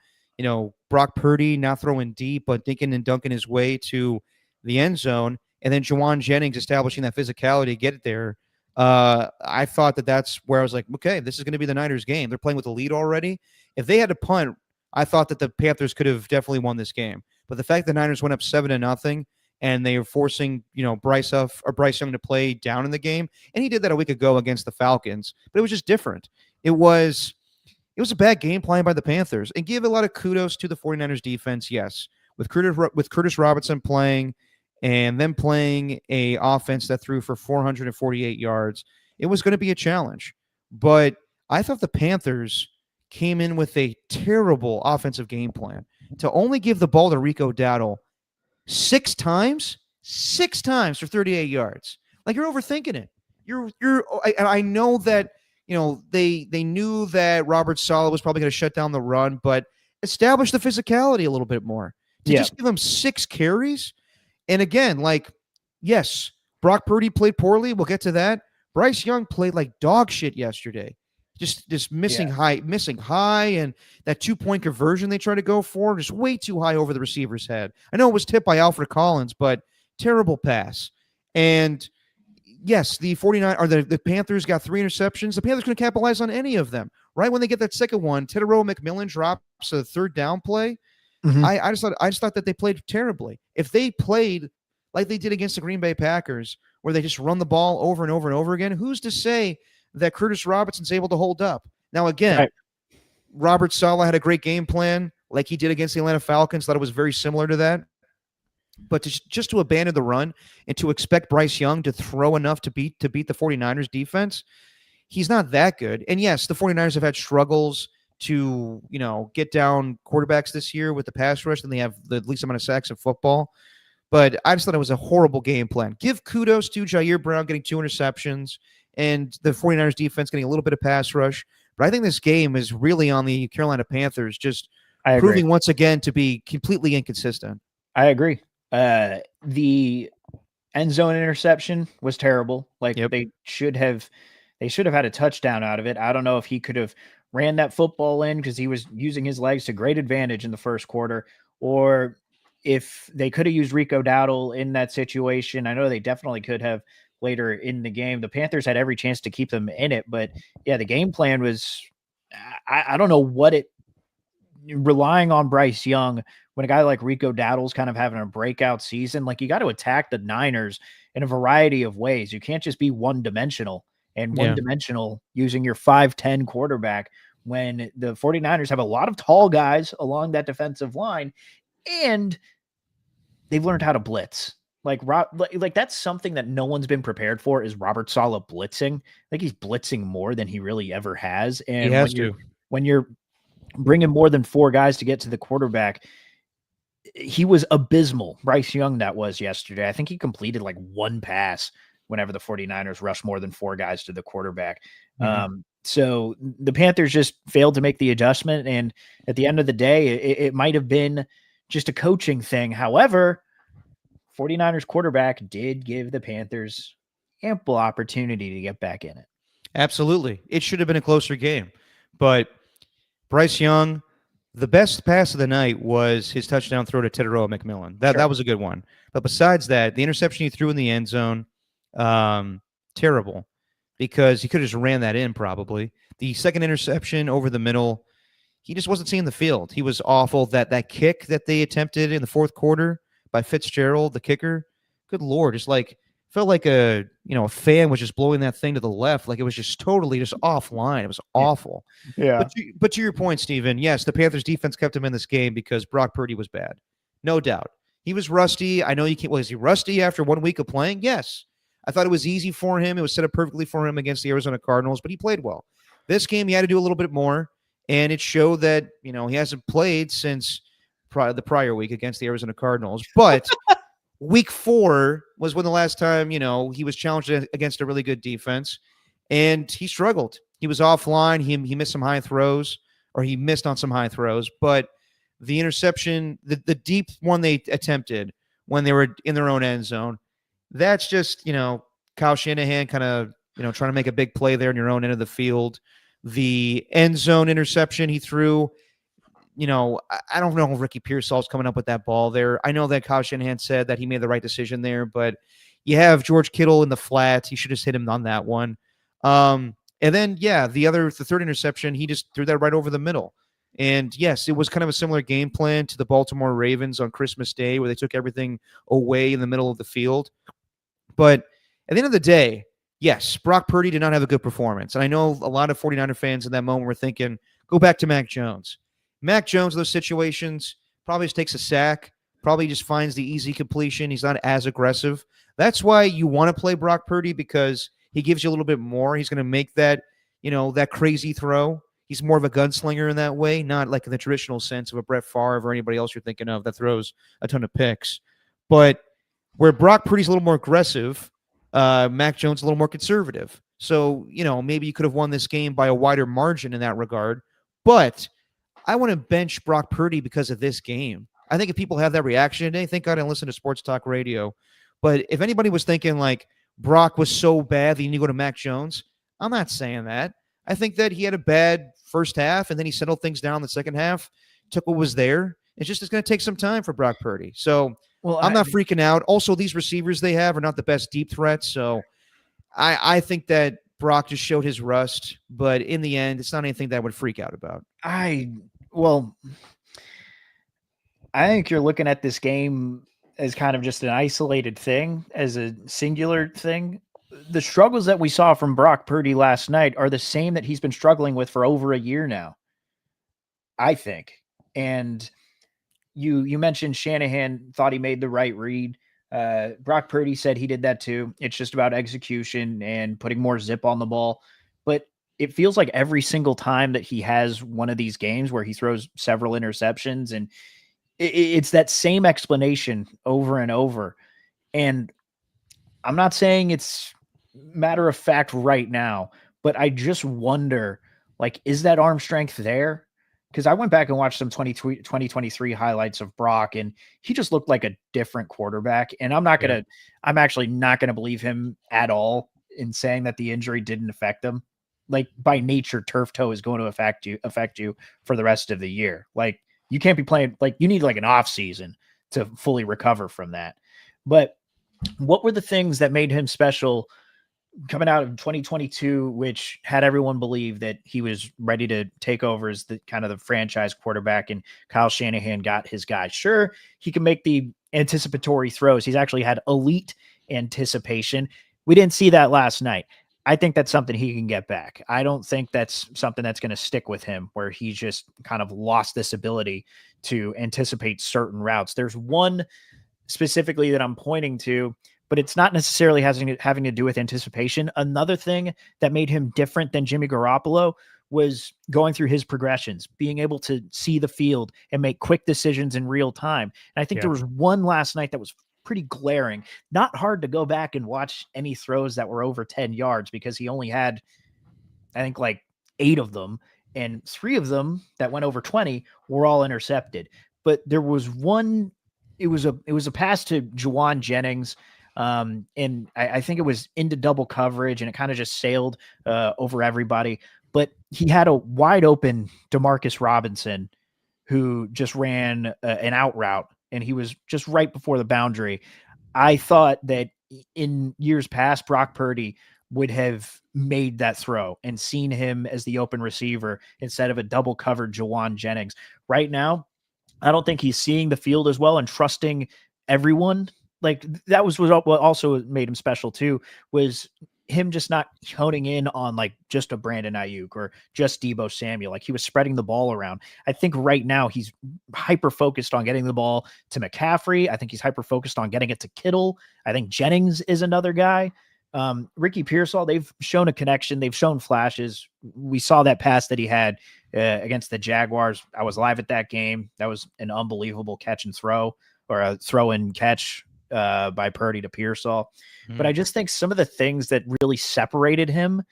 Brock Purdy not throwing deep, but dinking and dunking his way to the end zone. And then Jawan Jennings establishing that physicality to get it there. I thought that's where I was like, okay, this is going to be the Niners game. They're playing with the lead already. If they had to punt, I thought that the Panthers could have definitely won this game. But the fact the Niners went up 7-0 and they were forcing, Bryce Young to play down in the game, and he did that a week ago against the Falcons, but it was just different. It was a bad game plan by the Panthers, and give a lot of kudos to the 49ers defense. Yes, with Curtis Robinson playing, and then playing a offense that threw for 448 yards, it was going to be a challenge. But I thought the Panthers came in with a terrible offensive game plan to only give the ball to Rico Dowdle six times for 38 yards. Like, you're overthinking it. I know that, they knew that Robert Saleh was probably going to shut down the run, but establish the physicality a little bit more. To just give him 6 carries. And again, yes, Brock Purdy played poorly. We'll get to that. Bryce Young played like dog shit yesterday. Just missing high, and that 2-point conversion they tried to go for, just way too high over the receiver's head. I know it was tipped by Alfred Collins, but terrible pass. And yes, the Panthers got 3 interceptions. The Panthers couldn't capitalize on any of them. Right when they get that second one, Tedero McMillan drops a third down play. Mm-hmm. I just thought that they played terribly. If they played like they did against the Green Bay Packers, where they just run the ball over and over and over again, who's to say that Curtis Robertson's able to hold up. Now, again, Right. Robert Saleh had a great game plan like he did against the Atlanta Falcons. Thought it was very similar to that. But just to abandon the run and to expect Bryce Young to throw enough to beat the 49ers defense, he's not that good. And yes, the 49ers have had struggles to, get down quarterbacks this year with the pass rush, and they have the least amount of sacks in football. But I just thought it was a horrible game plan. Give kudos to Jair Brown getting 2 interceptions and the 49ers defense getting a little bit of pass rush. But I think this game is really on the Carolina Panthers just I agree. proving once again to be completely inconsistent. I agree. The end zone interception was terrible. Like they should have had a touchdown out of it. I don't know if he could have ran that football in because he was using his legs to great advantage in the first quarter, or if they could have used Rico Dowdle in that situation. I know they definitely could have later in the game. The Panthers had every chance to keep them in it, but yeah, the game plan was, I don't know what it, relying on Bryce Young when a guy like Rico Dowdle's kind of having a breakout season. Like, you got to attack the Niners in a variety of ways. You can't just be one-dimensional using your 5'10" quarterback when the 49ers have a lot of tall guys along that defensive line, and they've learned how to blitz. Like that's something that no one's been prepared for, is Robert Saleh blitzing. I think he's blitzing more than he really ever has. And he has when you're bringing more than 4 guys to get to the quarterback, he was abysmal. Bryce Young, that was yesterday. I think he completed like 1 pass whenever the 49ers rushed more than 4 guys to the quarterback. Mm-hmm. So the Panthers just failed to make the adjustment. And at the end of the day, it might have been just a coaching thing. However, 49ers quarterback did give the Panthers ample opportunity to get back in it. Absolutely. It should have been a closer game. But Bryce Young, the best pass of the night was his touchdown throw to Teteroa McMillan. That was a good one. But besides that, the interception he threw in the end zone, terrible, because he could have just ran that in probably. The second interception over the middle, he just wasn't seeing the field. He was awful. That kick that they attempted in the fourth quarter by Fitzgerald, the kicker, good Lord, just like felt like a fan was just blowing that thing to the left. Like, it was just totally just offline. It was awful. Yeah. But to your point, Steven, yes, the Panthers defense kept him in this game because Brock Purdy was bad. No doubt. He was rusty. I know you can't. Was he rusty after 1 week of playing? Yes. I thought it was easy for him. It was set up perfectly for him against the Arizona Cardinals, but he played well. This game, he had to do a little bit more, and it showed that, he hasn't played since the prior week against the Arizona Cardinals. But week 4 was when the last time, he was challenged against a really good defense, and he struggled. He was offline. He missed some high throws, or he missed on some high throws. But the interception, the deep one they attempted when they were in their own end zone, that's just, Kyle Shanahan kind of, trying to make a big play there in your own end of the field. The end zone interception he threw, I don't know if Ricky Pearsall's coming up with that ball there. I know that Kyle Shanahan said that he made the right decision there, but you have George Kittle in the flat. He should have hit him on that one. And then, the third interception, he just threw that right over the middle. And yes, it was kind of a similar game plan to the Baltimore Ravens on Christmas Day, where they took everything away in the middle of the field. But at the end of the day, yes, Brock Purdy did not have a good performance. And I know a lot of 49er fans in that moment were thinking, go back to Mac Jones. Mac Jones, those situations, probably just takes a sack, probably just finds the easy completion. He's not as aggressive. That's why you want to play Brock Purdy, because he gives you a little bit more. He's going to make that, that crazy throw. He's more of a gunslinger in that way, not like in the traditional sense of a Brett Favre or anybody else you're thinking of that throws a ton of picks. But where Brock Purdy's a little more aggressive, Mac Jones a little more conservative. So, maybe you could have won this game by a wider margin in that regard. But I want to bench Brock Purdy because of this game. I think if people have that reaction today, thank God I listen to Sports Talk Radio. But if anybody was thinking like Brock was so bad that you need to go to Mac Jones, I'm not saying that. I think that he had a bad first half, and then he settled things down in the second half, took what was there. It's going to take some time for Brock Purdy. So I'm not freaking out. Also, these receivers they have are not the best deep threats. So I think that Brock just showed his rust, but in the end, it's not anything that I would freak out about. I think you're looking at this game as kind of just an isolated thing, as a singular thing. the struggles that we saw from Brock Purdy last night are the same that he's been struggling with for over a year now, I think. And you mentioned Shanahan thought he made the right read. Brock Purdy said he did that too. It's just about execution and putting more zip on the ball. But it feels like every single time that he has one of these games where he throws several interceptions, and it's that same explanation over and over. And I'm not saying it's matter of fact right now, but I just wonder, like, is that arm strength there? Because I went back and watched some 2023 highlights of Brock, and he just looked like a different quarterback. And I'm actually not going to believe him at all in saying that the injury didn't affect him. Like, by nature, turf toe is going to affect you for the rest of the year. Like, you can't be playing, like, you need like an off season to fully recover from that. But what were the things that made him special coming out of 2022, which had everyone believe that he was ready to take over as the kind of the franchise quarterback, and Kyle Shanahan got his guy? Sure, he can make the anticipatory throws. He's actually had elite anticipation. We didn't see that last night. I think that's something he can get back. I don't think that's something that's going to stick with him, where he's just kind of lost this ability to anticipate certain routes. There's one specifically that I'm pointing to, but it's not necessarily having to do with anticipation. Another thing that made him different than Jimmy Garoppolo was going through his progressions, being able to see the field and make quick decisions in real time. And I think there was one last night that was pretty glaring. Not hard to go back and watch any throws that were over 10 yards, because he only had, I think, like 8 of them, and 3 of them that went over 20 were all intercepted. But there was one, it was a pass to Juwan Jennings. And I think it was into double coverage, and it kind of just sailed over everybody. But he had a wide open DeMarcus Robinson who just ran an out route, and he was just right before the boundary. I thought that in years past, Brock Purdy would have made that throw and seen him as the open receiver instead of a double covered Juwan Jennings. Right now, I don't think he's seeing the field as well and trusting everyone. Like, that was what also made him special too, was him just not honing in on like just a Brandon Ayuk or just Deebo Samuel. Like, he was spreading the ball around. I think right now he's hyper focused on getting the ball to McCaffrey. I think he's hyper focused on getting it to Kittle. I think Jennings is another guy. Ricky Pearsall, they've shown a connection. They've shown flashes. We saw that pass that he had against the Jaguars. I was live at that game. That was an unbelievable catch and throw, or a throw and catch by Purdy to Pearsall. But I just think some of the things that really separated him,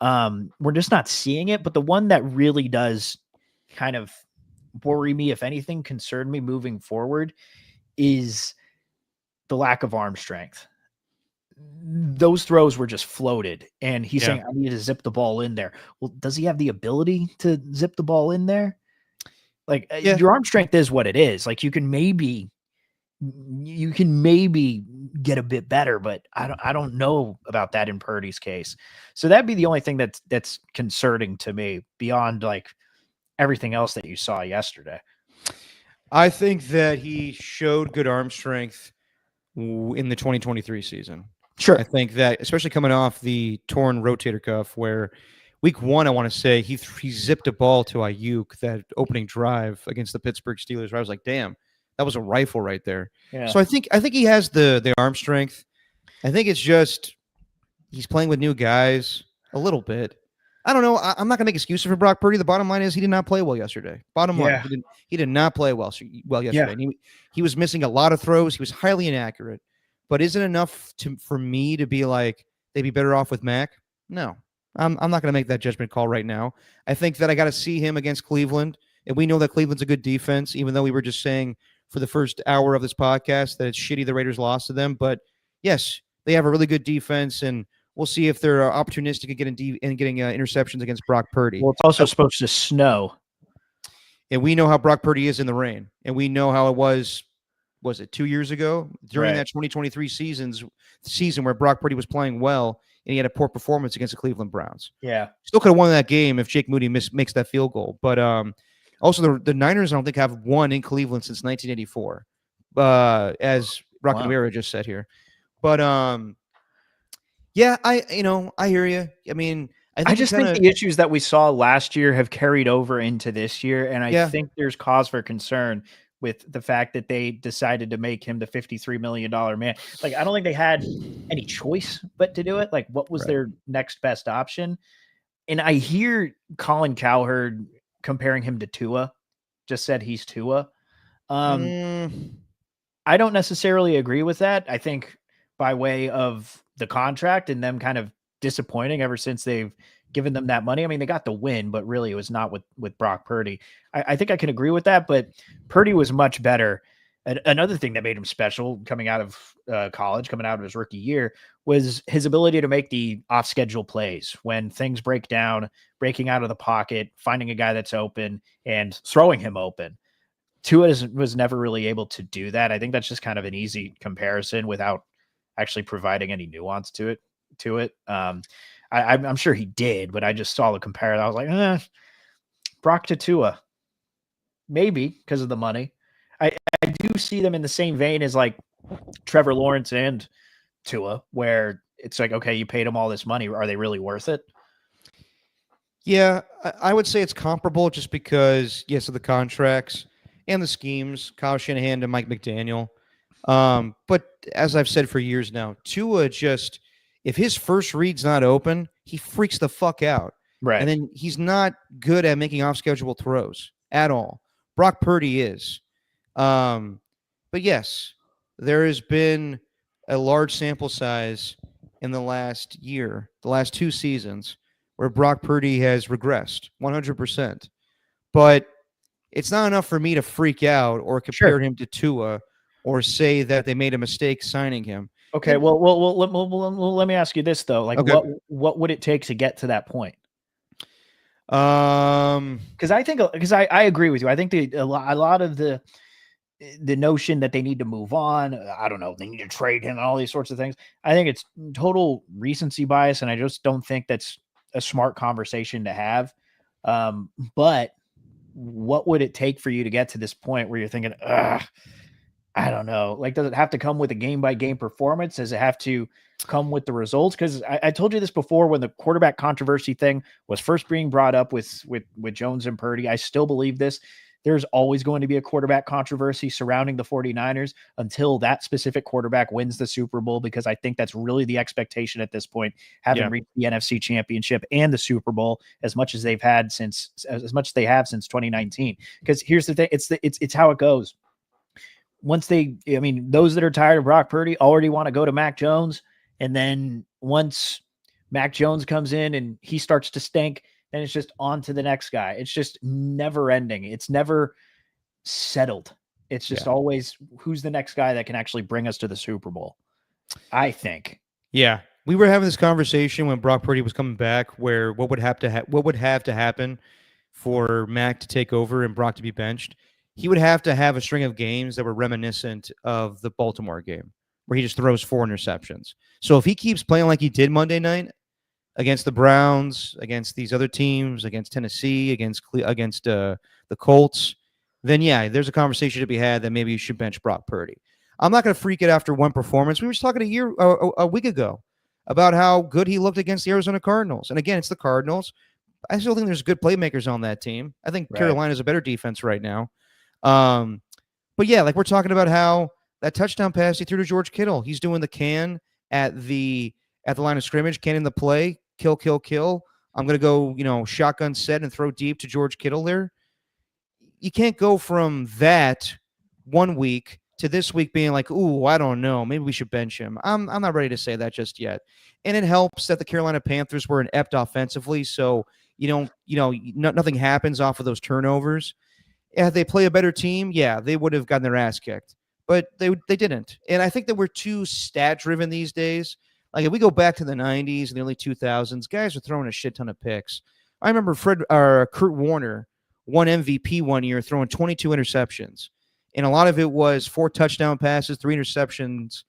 we're just not seeing it. But the one that really does kind of worry me, if anything, concern me moving forward, is the lack of arm strength. Those throws were just floated, and he's saying, I need to zip the ball in there. Well, does he have the ability to zip the ball in there? Like, your arm strength is what it is. Like, you can maybe get a bit better, but I don't know about that in Purdy's case. So that'd be the only thing that's concerning to me, beyond like everything else that you saw yesterday. I think that he showed good arm strength in the 2023 season. Sure. I think that, especially coming off the torn rotator cuff, where week 1, I want to say he zipped a ball to Ayuk, that opening drive against the Pittsburgh Steelers, where I was like, damn, that was a rifle right there. Yeah. So I think he has the arm strength. I think it's just he's playing with new guys a little bit. I don't know. I'm not going to make excuses for Brock Purdy. The bottom line is he did not play well yesterday. Bottom line, he did not play well yesterday. Yeah. He was missing a lot of throws. He was highly inaccurate. But is it enough for me to be like, they'd be better off with Mac? No. I'm not going to make that judgment call right now. I think that I got to see him against Cleveland. And we know that Cleveland's a good defense, even though we were just saying for the first hour of this podcast that it's shitty the Raiders lost to them. But yes, they have a really good defense, and we'll see if they're opportunistic in getting interceptions against Brock Purdy. Well, it's also supposed to snow. And we know how Brock Purdy is in the rain. And we know how it was it 2 years ago? During that 2023 season where Brock Purdy was playing well, and he had a poor performance against the Cleveland Browns. Yeah. Still could have won that game if Jake Moody makes that field goal. But also the Niners, I don't think, have won in Cleveland since 1984, as Rocket Vera just said here. But Yeah, I hear you. I mean, I I think he just kind think of, the issues that we saw last year have carried over into this year, and I yeah, think there's cause for concern with the fact that they decided to make him the $53 million man. Like, I don't think they had any choice but to do it. Like, what was right. their next best option? And I hear Colin Cowherd comparing him to Tua, just said he's Tua. Mm, I don't necessarily agree with that. I think by way of the contract and them kind of disappointing ever since they've given them that money. I mean, they got the win, but really it was not with Brock Purdy. I think I can agree with that, but Purdy was much better. And another thing that made him special coming out of college, coming out of his rookie year, was his ability to make the off schedule plays when things break down, breaking out of the pocket, finding a guy that's open and throwing him open. Tua was never really able to do that. I think that's just kind of an easy comparison without actually providing any nuance to it. I'm sure he did, but I just saw the comparison. I was like, Brock to Tua, maybe because of the money. I do see them in the same vein as like Trevor Lawrence and Tua, where it's like, okay, you paid them all this money. Are they really worth it? yeah, I would say it's comparable just because, yes, of the contracts and the schemes, Kyle Shanahan and Mike McDaniel. But as I've said for years now, Tua just, if his first read's not open, he freaks the fuck out. And Right. then he's not good at making off schedule throws at all. Brock Purdy is. Um, but yes, there has been a large sample size in the last year, the last 2 seasons, where Brock Purdy has regressed 100%. But it's not enough for me to freak out or compare Sure. him to Tua or say that they made a mistake signing him. Okay. And, Let me ask you this though. Like, okay. what would it take to get to that point? Um, Because I agree with you. I think a lot of the notion that they need to move on. I don't know. They need to trade him and all these sorts of things. I think it's total recency bias, and I just don't think that's a smart conversation to have. But what would it take for you to get to this point where you're thinking, I don't know. Like, does it have to come with a game by game performance? Does it have to come with the results? Because I told you this before when the quarterback controversy thing was first being brought up with Jones and Purdy. I still believe this. There's always going to be a quarterback controversy surrounding the 49ers until that specific quarterback wins the Super Bowl, because I think that's really the expectation at this point, having reached the NFC Championship and the Super Bowl as much as they have since 2019. Because here's the thing, it's how it goes. Those that are tired of Brock Purdy already want to go to Mac Jones. And then once Mac Jones comes in and he starts to stink, then it's just on to the next guy. It's just never ending. It's never settled. It's just always who's the next guy that can actually bring us to the Super Bowl, I think. Yeah. We were having this conversation when Brock Purdy was coming back, where what would have to happen for Mac to take over and Brock to be benched. He would have to have a string of games that were reminiscent of the Baltimore game, where he just throws 4 interceptions. So if he keeps playing like he did Monday night against the Browns, against these other teams, against Tennessee, against the Colts, then yeah, there's a conversation to be had that maybe you should bench Brock Purdy. I'm not going to freak it after one performance. We were just talking a week ago about how good he looked against the Arizona Cardinals. And again, it's the Cardinals. I still think there's good playmakers on that team. I think Carolina's a better defense right now. But yeah, like we're talking about how that touchdown pass he threw to George Kittle, he's doing the can at the line of scrimmage, canning the play, kill. I'm going to go, shotgun set and throw deep to George Kittle there. You can't go from that one week to this week being like, ooh, I don't know, maybe we should bench him. I'm not ready to say that just yet. And it helps that the Carolina Panthers were inept offensively, so nothing happens off of those turnovers. If they play a better team, yeah, they would have gotten their ass kicked. But they didn't. And I think that we're too stat-driven these days. Like, if we go back to the 90s and the early 2000s, guys were throwing a shit ton of picks. I remember Kurt Warner won MVP one year throwing 22 interceptions. And a lot of it was 4 touchdown passes, 3 interceptions,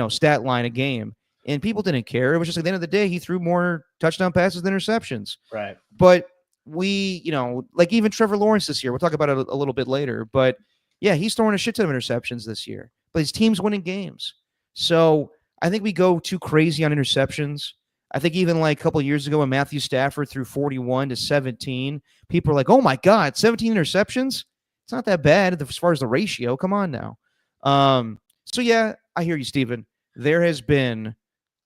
stat line a game. And people didn't care. It was just at the end of the day, he threw more touchdown passes than interceptions. Right. But we, like even Trevor Lawrence this year, we'll talk about it a little bit later, but yeah, he's throwing a shit ton of interceptions this year, but his team's winning games. So I think we go too crazy on interceptions. I think even like a couple of years ago when Matthew Stafford threw 41 to 17, people are like, oh my God, 17 interceptions? It's not that bad as far as the ratio. Come on now. So yeah, I hear you, Steven. There has been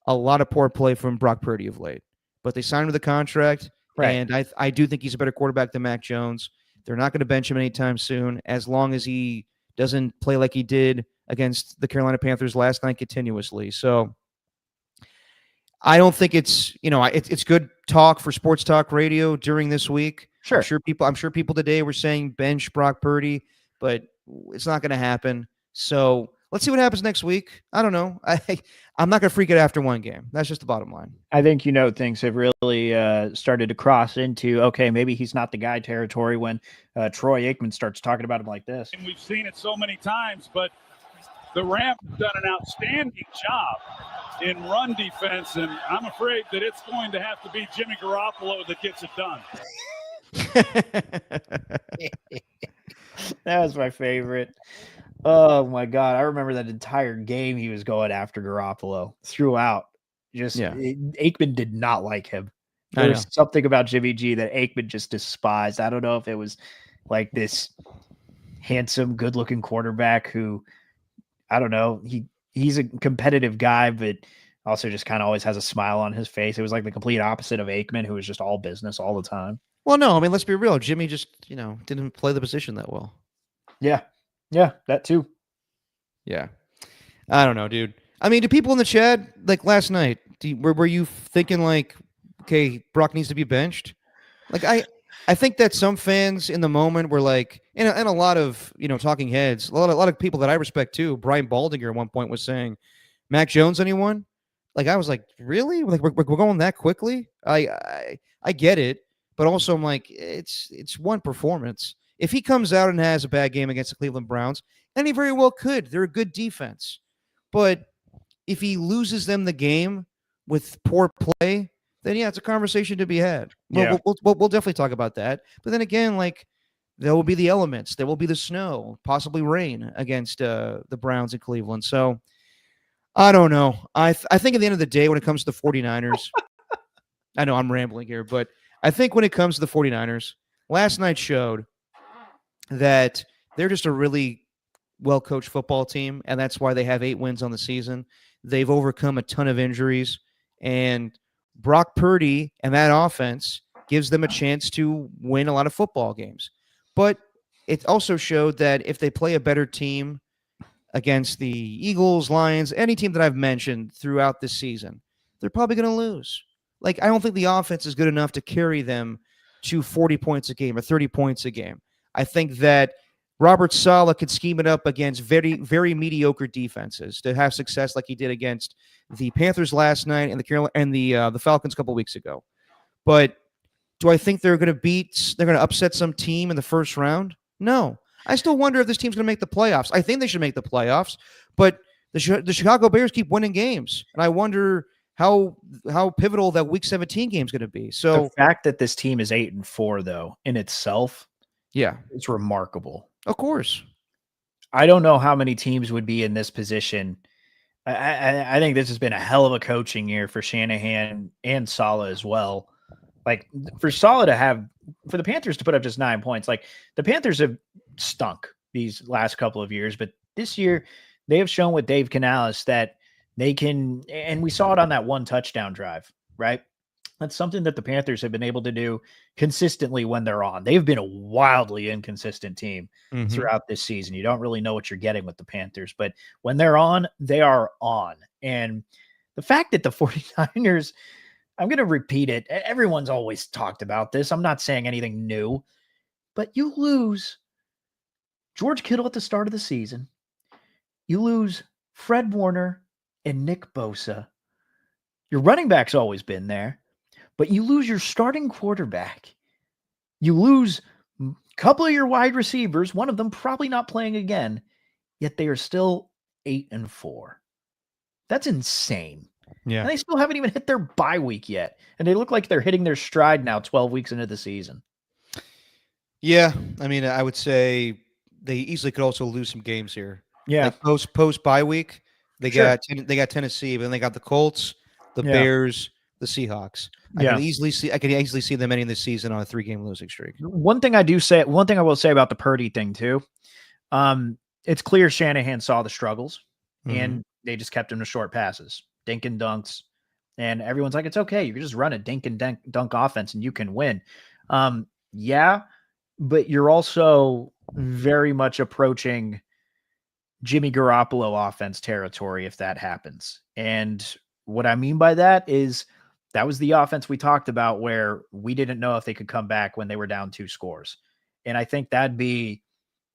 a lot of poor play from Brock Purdy of late, but they signed him with a contract, and I do think he's a better quarterback than Mac Jones. They're not going to bench him anytime soon, as long as he doesn't play like he did against the Carolina Panthers last night continuously. So I don't think it's it's good talk for sports talk radio during this week. Sure. I'm sure people today were saying bench Brock Purdy, but it's not going to happen. So let's see what happens next week. I don't know. I'm not going to freak out after one game. That's just the bottom line. I think, things have really started to cross into, okay, maybe he's not the guy territory when Troy Aikman starts talking about him like this. And we've seen it so many times, but the Rams have done an outstanding job in run defense, and I'm afraid that it's going to have to be Jimmy Garoppolo that gets it done. That was my favorite. Oh my God. I remember that entire game he was going after Garoppolo throughout. Aikman did not like him. There was something about Jimmy G that Aikman just despised. I don't know if it was like this handsome, good looking quarterback who, I don't know, he's a competitive guy, but also just kind of always has a smile on his face. It was like the complete opposite of Aikman, who was just all business all the time. Well, no, I mean, let's be real. Jimmy just, didn't play the position that well. Yeah. Yeah, that too. Yeah. I don't know, dude. I mean, do people in the chat, like last night, were you thinking like, okay, Brock needs to be benched? Like, I think that some fans in the moment were like, and a lot of, talking heads, a lot of people that I respect too, Brian Baldinger at one point was saying, Mac Jones, anyone? Like, I was like, really? Like, we're going that quickly? I get it. But also I'm like, it's one performance. If he comes out and has a bad game against the Cleveland Browns, and he very well could, they're a good defense. But if he loses them the game with poor play, then yeah, it's a conversation to be had. Yeah. We'll definitely talk about that. But then again, like, there will be the elements, there will be the snow, possibly rain against the Browns in Cleveland. So I don't know. I think at the end of the day, when it comes to the 49ers, I know I'm rambling here, but I think when it comes to the 49ers, last night showed that they're just a really well-coached football team, and that's why they have 8 wins on the season. They've overcome a ton of injuries, and Brock Purdy and that offense gives them a chance to win a lot of football games. But it also showed that if they play a better team against the Eagles, Lions, any team that I've mentioned throughout this season, they're probably going to lose. Like, I don't think the offense is good enough to carry them to 40 points a game or 30 points a game. I think that Robert Saleh could scheme it up against very, very mediocre defenses to have success like he did against the Panthers last night and the Falcons a couple weeks ago. But do I think they're going to upset some team in the first round? No. I still wonder if this team's going to make the playoffs. I think they should make the playoffs, but the Chicago Bears keep winning games, and I wonder how pivotal that Week 17 game is going to be. So the fact that this team is 8-4, though, in itself, yeah, it's remarkable. Of course. I don't know how many teams would be in this position. I think this has been a hell of a coaching year for Shanahan and Saleh as well. Like, for Saleh for the Panthers to put up just 9 points, like, the Panthers have stunk these last couple of years, but this year they have shown with Dave Canales that they can, and we saw it on that one touchdown drive, right? That's something that the Panthers have been able to do consistently when they're on. They've been a wildly inconsistent team throughout this season. You don't really know what you're getting with the Panthers, but when they're on, they are on. And the fact that the 49ers, I'm going to repeat it. Everyone's always talked about this. I'm not saying anything new, but you lose George Kittle at the start of the season. You lose Fred Warner and Nick Bosa. Your running back's always been there, but you lose your starting quarterback. You lose a couple of your wide receivers, one of them probably not playing again, yet they are still 8-4. That's insane. Yeah. And they still haven't even hit their bye week yet. And they look like they're hitting their stride now 12 weeks into the season. Yeah. I mean, I would say they easily could also lose some games here. Yeah. Like post bye week, They Sure. got Tennessee, but then they got the Colts, the Yeah. Bears, the Seahawks. I Yeah. can easily see them ending this season on a 3-game losing streak. One thing I will say about the Purdy thing too. It's clear Shanahan saw the struggles and they just kept him to short passes, dink and dunks. And everyone's like, it's okay. You can just run a dink and dunk offense and you can win. Yeah, but you're also very much approaching Jimmy Garoppolo offense territory if that happens. And what I mean by that is that was the offense we talked about where we didn't know if they could come back when they were down 2 scores. And I think that'd be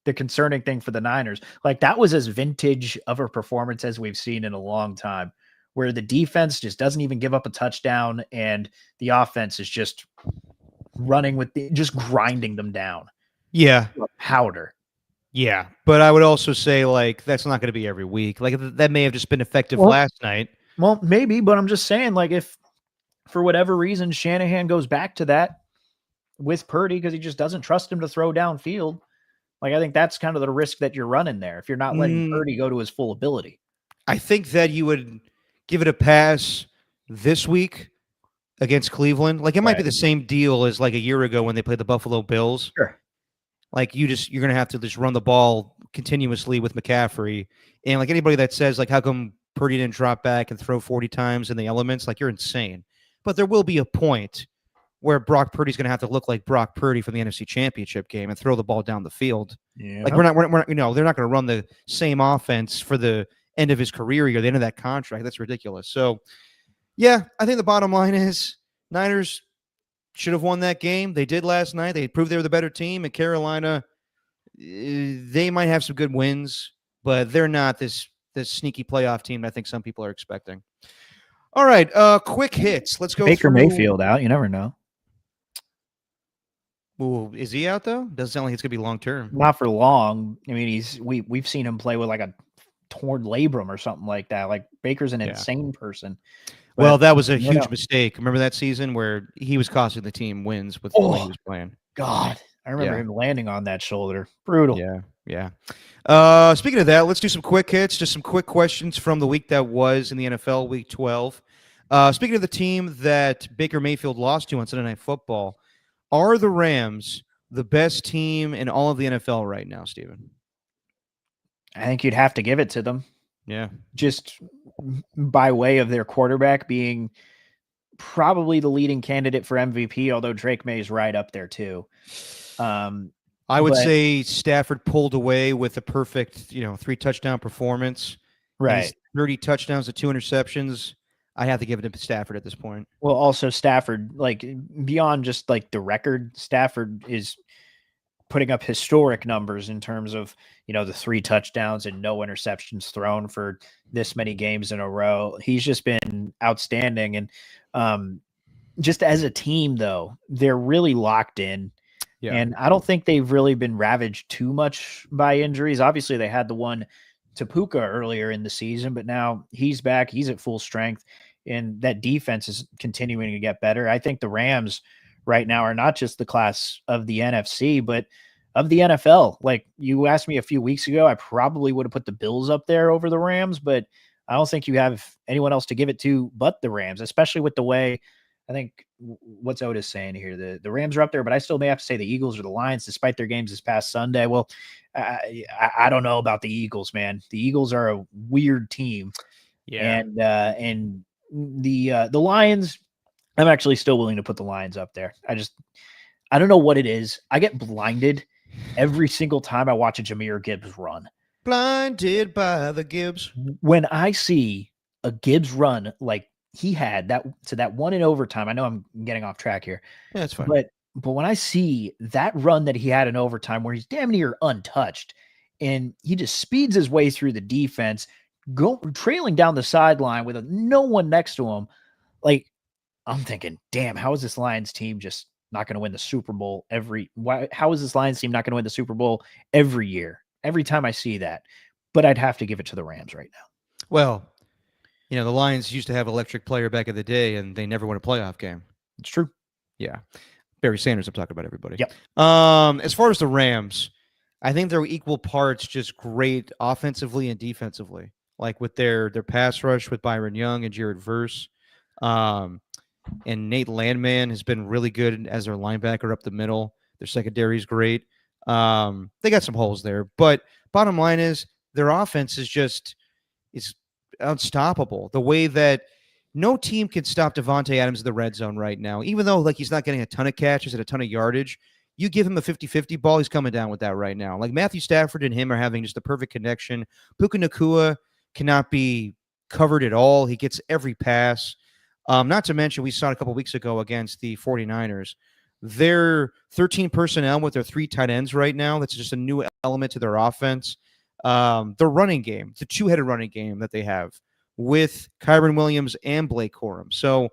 the concerning thing for the Niners. Like that was as vintage of a performance as we've seen in a long time, where the defense just doesn't even give up a touchdown and the offense is just running with just grinding them down. Yeah. Powder. Yeah. But I would also say like, that's not going to be every week. Like that may have just been effective last night. Well, maybe, but I'm just saying like if for whatever reason Shanahan goes back to that with Purdy because he just doesn't trust him to throw downfield. Like, I think that's kind of the risk that you're running there if you're not letting Purdy go to his full ability. I think that you would give it a pass this week against Cleveland. Like, it might be the same deal as like a year ago when they played the Buffalo Bills. Sure. Like, you're going to have to just run the ball continuously with McCaffrey. And like anybody that says, like, how come Purdy didn't drop back and throw 40 times in the elements? Like, you're insane. But there will be a point where Brock Purdy's going to have to look like Brock Purdy from the NFC Championship game and throw the ball down the field. Yeah. Like we're not, they're not going to run the same offense for the end of his career or the end of that contract. That's ridiculous. So, yeah, I think the bottom line is Niners should have won that game. They did last night. They proved they were the better team. And Carolina, they might have some good wins, but they're not this sneaky playoff team I think some people are expecting. All right, quick hits. Let's go. Baker Mayfield out. You never know. Ooh, is he out though? Doesn't sound like it's gonna be long term. Not for long. I mean, we've seen him play with like a torn labrum or something like that. Like Baker's an insane person. But well, that was a huge mistake. Remember that season where he was costing the team wins with the way he was playing? God, I remember him landing on that shoulder. Brutal. Yeah. Speaking of that, let's do some quick hits. Just some quick questions from the week that was in the NFL, Week 12. Speaking of the team that Baker Mayfield lost to on Sunday Night Football. Are the Rams the best team in all of the NFL right now, Steven? I think you'd have to give it to them. Yeah. Just by way of their quarterback being probably the leading candidate for MVP, although Drake May is right up there too. I would say Stafford pulled away with a perfect, 3-touchdown performance. Right. 30 touchdowns to 2 interceptions. I have to give it to Stafford at this point. Well, also Stafford, like beyond just like the record, Stafford is putting up historic numbers in terms of, the 3 touchdowns and no interceptions thrown for this many games in a row. He's just been outstanding. And just as a team, though, they're really locked in. Yeah. And I don't think they've really been ravaged too much by injuries. Obviously, they had the one to Puka earlier in the season, but now he's back. He's at full strength. And that defense is continuing to get better. I think the Rams right now are not just the class of the NFC, but of the NFL. Like you asked me a few weeks ago, I probably would have put the Bills up there over the Rams, but I don't think you have anyone else to give it to but the Rams, especially with the way I think what's Otis saying here. The Rams are up there, but I still may have to say the Eagles or the Lions, despite their games this past Sunday. Well, I don't know about the Eagles, man. The Eagles are a weird team. Yeah. And the Lions, I'm actually still willing to put the Lions up there. I don't know what it is. I get blinded every single time I watch a Jahmyr Gibbs run. Blinded by the Gibbs. When I see a Gibbs run like he had that one in overtime, I know I'm getting off track here. Yeah, that's fine. But when I see that run that he had in overtime where he's damn near untouched and he just speeds his way through the defense, trailing down the sideline with no one next to him, like I'm thinking, damn, how is this Lions team just not going to win the Super Bowl how is this Lions team not going to win the Super Bowl every year? Every time I see that, but I'd have to give it to the Rams right now. Well, the Lions used to have an electric player back in the day, and they never won a playoff game. It's true. Yeah. Barry Sanders, I'm talking about everybody. Yep. As far as the Rams, I think they're equal parts just great offensively and defensively. like with their pass rush with Byron Young and Jared Verse. And Nate Landman has been really good as their linebacker up the middle. Their secondary is great. They got some holes there, but bottom line is their offense is unstoppable. The way that no team can stop Devontae Adams in the red zone right now, even though like he's not getting a ton of catches and a ton of yardage. You give him a 50-50 ball, he's coming down with that right now. Like Matthew Stafford and him are having just the perfect connection. Puka Nacua cannot be covered at all. He gets every pass. Not to mention, we saw it a couple weeks ago against the 49ers. They're 13 personnel with their 3 tight ends right now. That's just a new element to their offense. The running game, the 2-headed running game that they have with Kyron Williams and Blake Corum. So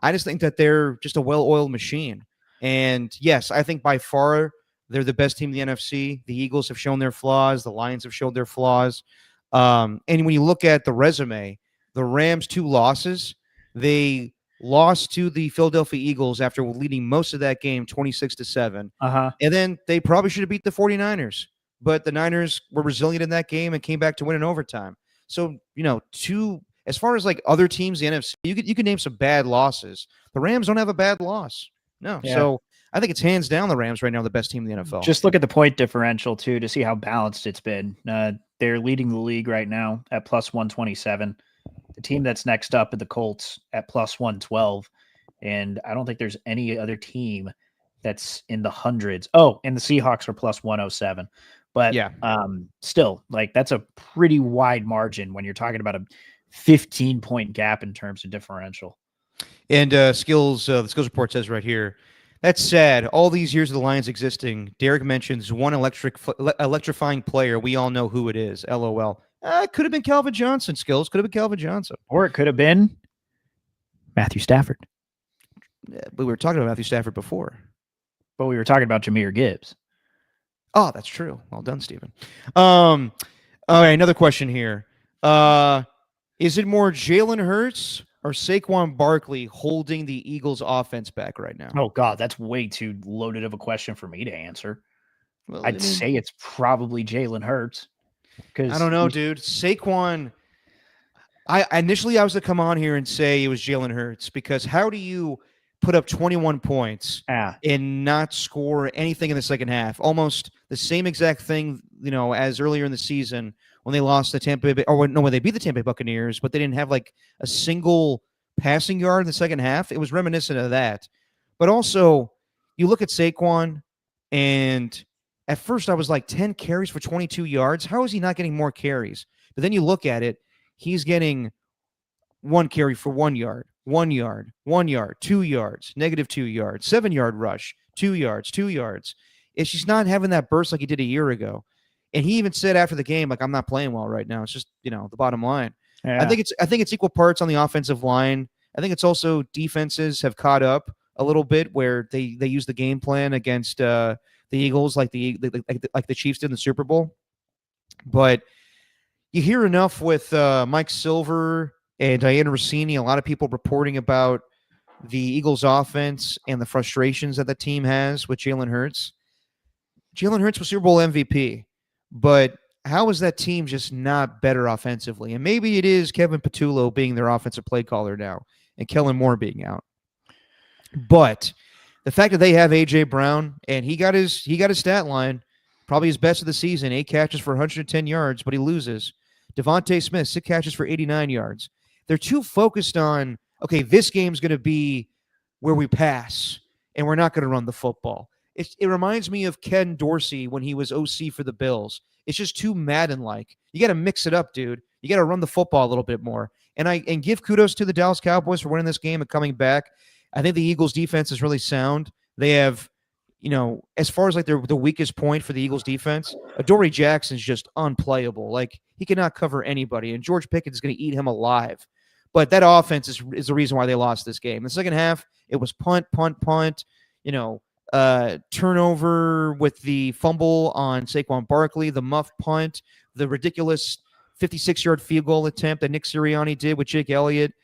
I just think that they're just a well-oiled machine. And yes, I think by far they're the best team in the NFC. The Eagles have shown their flaws. The Lions have shown their flaws. And when you look at the resume, the Rams' 2 losses, they lost to the Philadelphia Eagles after leading most of that game 26-7. And then they probably should have beat the 49ers. But the Niners were resilient in that game and came back to win in overtime. So, as far as like other teams, the NFC, you could name some bad losses. The Rams don't have a bad loss. No. Yeah. So I think it's hands down the Rams right now, the best team in the NFL. Just look at the point differential, too, to see how balanced it's been. They're leading the league right now at plus 127. The team that's next up at the Colts at plus 112. And I don't think there's any other team that's in the hundreds. Oh, and the Seahawks are plus 107. But yeah, still, like that's a pretty wide margin when you're talking about a 15-point gap in terms of differential. And the skills report says right here, that's sad. All these years of the Lions existing, Derek mentions one electrifying player. We all know who it is. LOL. It could have been Calvin Johnson. Skills could have been Calvin Johnson, or it could have been Matthew Stafford. We were talking about Matthew Stafford before, but we were talking about Jahmyr Gibbs. Oh, that's true. Well done, Stephen. All right, another question here. Is it more Jalen Hurts or Saquon Barkley holding the Eagles' offense back right now? Oh, God, that's way too loaded of a question for me to answer. Well, I'd say it's probably Jalen Hurts. I don't know, dude. Saquon, I was going to come on here and say it was Jalen Hurts because how do you put up 21 points and not score anything in the second half? Almost the same exact thing, as earlier in the season when they lost the Tampa Bay, when they beat the Tampa Bay Buccaneers, but they didn't have like a single passing yard in the second half. It was reminiscent of that. But also, you look at Saquon, and at first I was like 10 carries for 22 yards. How is he not getting more carries? But then you look at it, he's getting 1 carry for 1 yard, 1 yard, 1 yard, 2 yards, -2 yards, 7-yard rush, 2 yards, 2 yards. It's just not having that burst like he did a year ago. And he even said after the game, like, I'm not playing well right now. It's just, the bottom line. Yeah. I think it's equal parts on the offensive line. I think it's also defenses have caught up a little bit where they use the game plan against the Eagles like the Chiefs did in the Super Bowl. But you hear enough with Mike Silver and Diana Rossini, a lot of people reporting about the Eagles offense and the frustrations that the team has with Jalen Hurts. Jalen Hurts was Super Bowl MVP, but how is that team just not better offensively? And maybe it is Kevin Patullo being their offensive play caller now and Kellen Moore being out. But the fact that they have A.J. Brown, and he got his stat line, probably his best of the season, 8 catches for 110 yards, but he loses. Devontae Smith, 6 catches for 89 yards. They're too focused on, okay, this game's going to be where we pass, and we're not going to run the football. It reminds me of Ken Dorsey when he was OC for the Bills. It's just too Madden-like. You got to mix it up, dude. You got to run the football a little bit more. And give kudos to the Dallas Cowboys for winning this game and coming back. I think the Eagles' defense is really sound. They have, as far as like the weakest point for the Eagles' defense, Adoree Jackson's just unplayable. Like, he cannot cover anybody, and George Pickens is going to eat him alive. But that offense is the reason why they lost this game. In the second half, it was punt, turnover with the fumble on Saquon Barkley, the muff punt, the ridiculous 56-yard field goal attempt that Nick Sirianni did with Jake Elliott.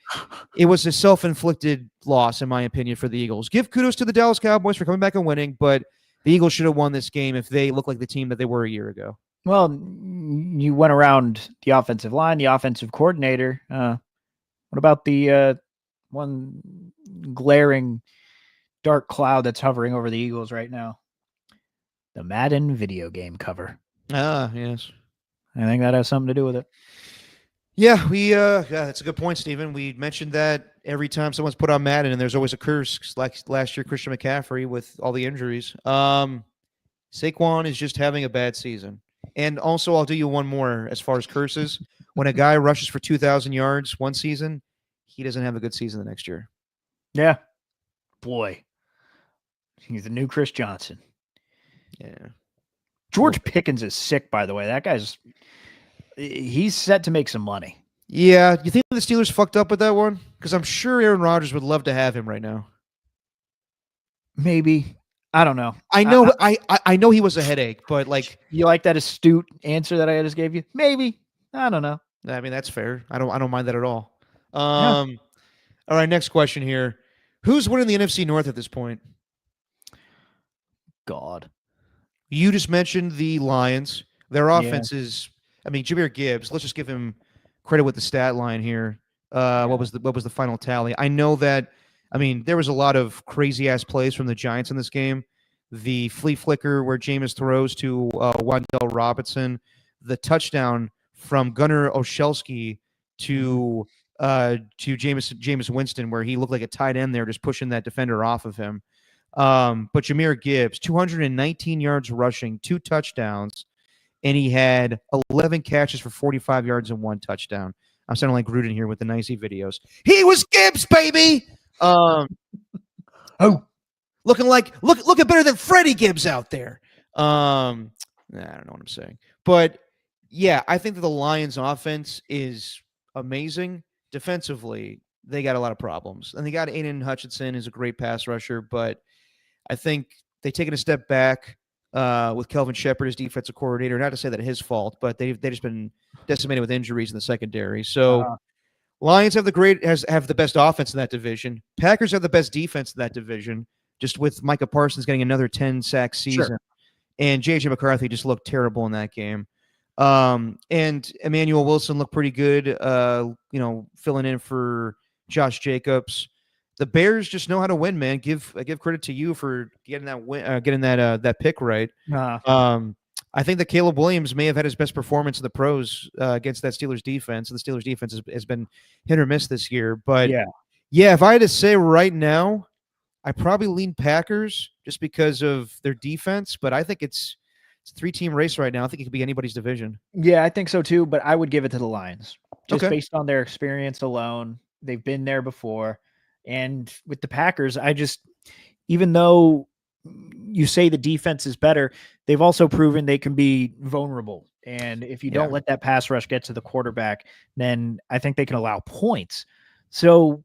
It was a self-inflicted loss, in my opinion, for the Eagles. Give kudos to the Dallas Cowboys for coming back and winning, but the Eagles should have won this game if they look like the team that they were a year ago. Well, you went around the offensive line, the offensive coordinator. What about the one glaring dark cloud that's hovering over the Eagles right now? The Madden video game cover. Ah, yes. I think that has something to do with it. Yeah, yeah, that's a good point, Stephen. We mentioned that every time someone's put on Madden, and there's always a curse, like last year, Christian McCaffrey with all the injuries. Saquon is just having a bad season. And also, I'll do you one more as far as curses. When a guy rushes for 2,000 yards one season, he doesn't have a good season the next year. Yeah. Boy. He's the new Chris Johnson. Yeah. George Pickens is sick, by the way. That guy's he's set to make some money. Yeah. You think the Steelers fucked up with that one? Because I'm sure Aaron Rodgers would love to have him right now. Maybe. I don't know. I know I know he was a headache, but like, you like that astute answer that I just gave you? Maybe. I don't know. I mean, that's fair. I don't mind that at all. Yeah. All right, next question here. Who's winning the NFC North at this point? God. You just mentioned the Lions. Their offense is, I mean, Jahmyr Gibbs. Let's just give him credit with the stat line here. What was the final tally? I know that. I mean, there was a lot of crazy ass plays from the Giants in this game. The flea flicker where Jameis throws to Wan'Dale Robinson, the touchdown from Gunnar Olszewski to Jameis Winston, where he looked like a tight end there, just pushing that defender off of him. But Jahmyr Gibbs, 219 yards rushing, 2 touchdowns, and he had 11 catches for 45 yards and 1 touchdown. I'm sounding like Gruden here with the nicey videos. He was Gibbs, baby. Looking better than Freddie Gibbs out there. I don't know what I'm saying, but yeah, I think that the Lions' offense is amazing. Defensively, they got a lot of problems, and they got Aiden Hutchinson, who's a great pass rusher, but I think they've taken a step back with Kelvin Shepard as defensive coordinator. Not to say that his fault, but they've just been decimated with injuries in the secondary. So Lions have the best offense in that division. Packers have the best defense in that division, just with Micah Parsons getting another 10-sack season. Sure. And J.J. McCarthy just looked terrible in that game. And Emmanuel Wilson looked pretty good, filling in for Josh Jacobs. The Bears just know how to win, man. Give credit to you for getting that win, getting that pick right. I think that Caleb Williams may have had his best performance in the pros against that Steelers defense. And the Steelers defense has been hit or miss this year. But yeah, if I had to say right now, I probably lean Packers just because of their defense. But I think it's a 3-team race right now. I think it could be anybody's division. Yeah, I think so too. But I would give it to the Lions just based on their experience alone. They've been there before. And with the Packers, even though you say the defense is better, they've also proven they can be vulnerable. And if you don't let that pass rush get to the quarterback, then I think they can allow points. So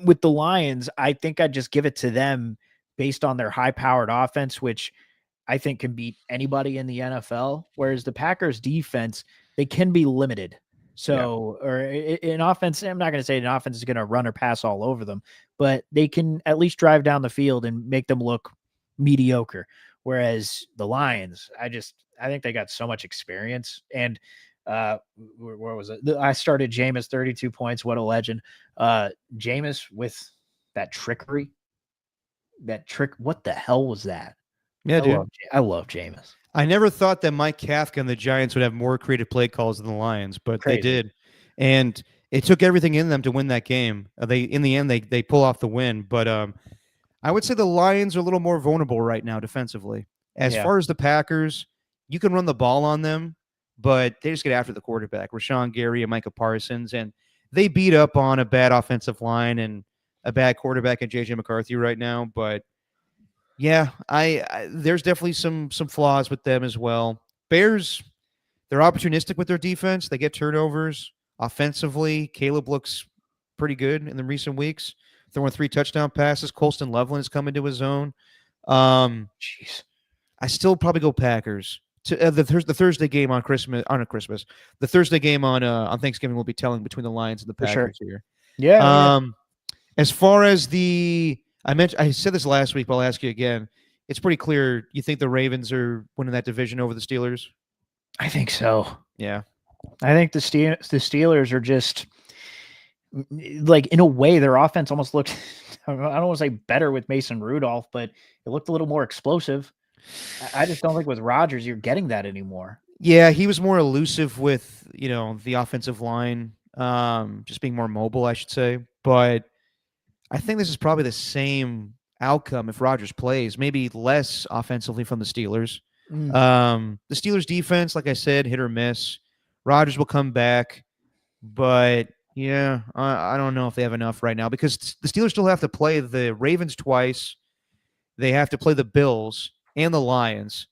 with the Lions, I think I'd just give it to them based on their high-powered offense, which I think can beat anybody in the NFL. Whereas the Packers defense, they can be limited. So, or in offense, I'm not going to say an offense is going to run or pass all over them, but they can at least drive down the field and make them look mediocre. Whereas the Lions, I think they got so much experience. And where was it? I started Jameis, 32 points. What a legend. Jameis with that trickery, what the hell was that? Yeah, dude. I love Jameis. I never thought that Mike Kafka and the Giants would have more creative play calls than the Lions, but they did. And it took everything in them to win that game. In the end, they pull off the win. But I would say the Lions are a little more vulnerable right now defensively. As far as the Packers, you can run the ball on them, but they just get after the quarterback, Rashawn Gary and Micah Parsons, and they beat up on a bad offensive line and a bad quarterback in J.J. McCarthy right now. But yeah, there's definitely some flaws with them as well. Bears, they're opportunistic with their defense. They get turnovers. Offensively, Caleb looks pretty good in the recent weeks. Throwing 3 touchdown passes. Colston Loveland has come into his own. I still probably go Packers. The Thursday game on Christmas. The Thursday game on Thanksgiving will be telling between the Lions and the Packers here. Yeah. As far as I said this last week, but I'll ask you again. It's pretty clear you think the Ravens are winning that division over the Steelers? I think so. Yeah. I think the Steelers are just like, in a way, their offense almost looked, I don't want to say better with Mason Rudolph, but it looked a little more explosive. I just don't think with Rodgers you're getting that anymore. Yeah, he was more elusive with, the offensive line, just being more mobile, I should say. But I think this is probably the same outcome if Rodgers plays, maybe less offensively from the Steelers. The Steelers defense, like I said, hit or miss. Rodgers will come back, but yeah, I don't know if they have enough right now because the Steelers still have to play the Ravens twice. They have to play the Bills and the Lions.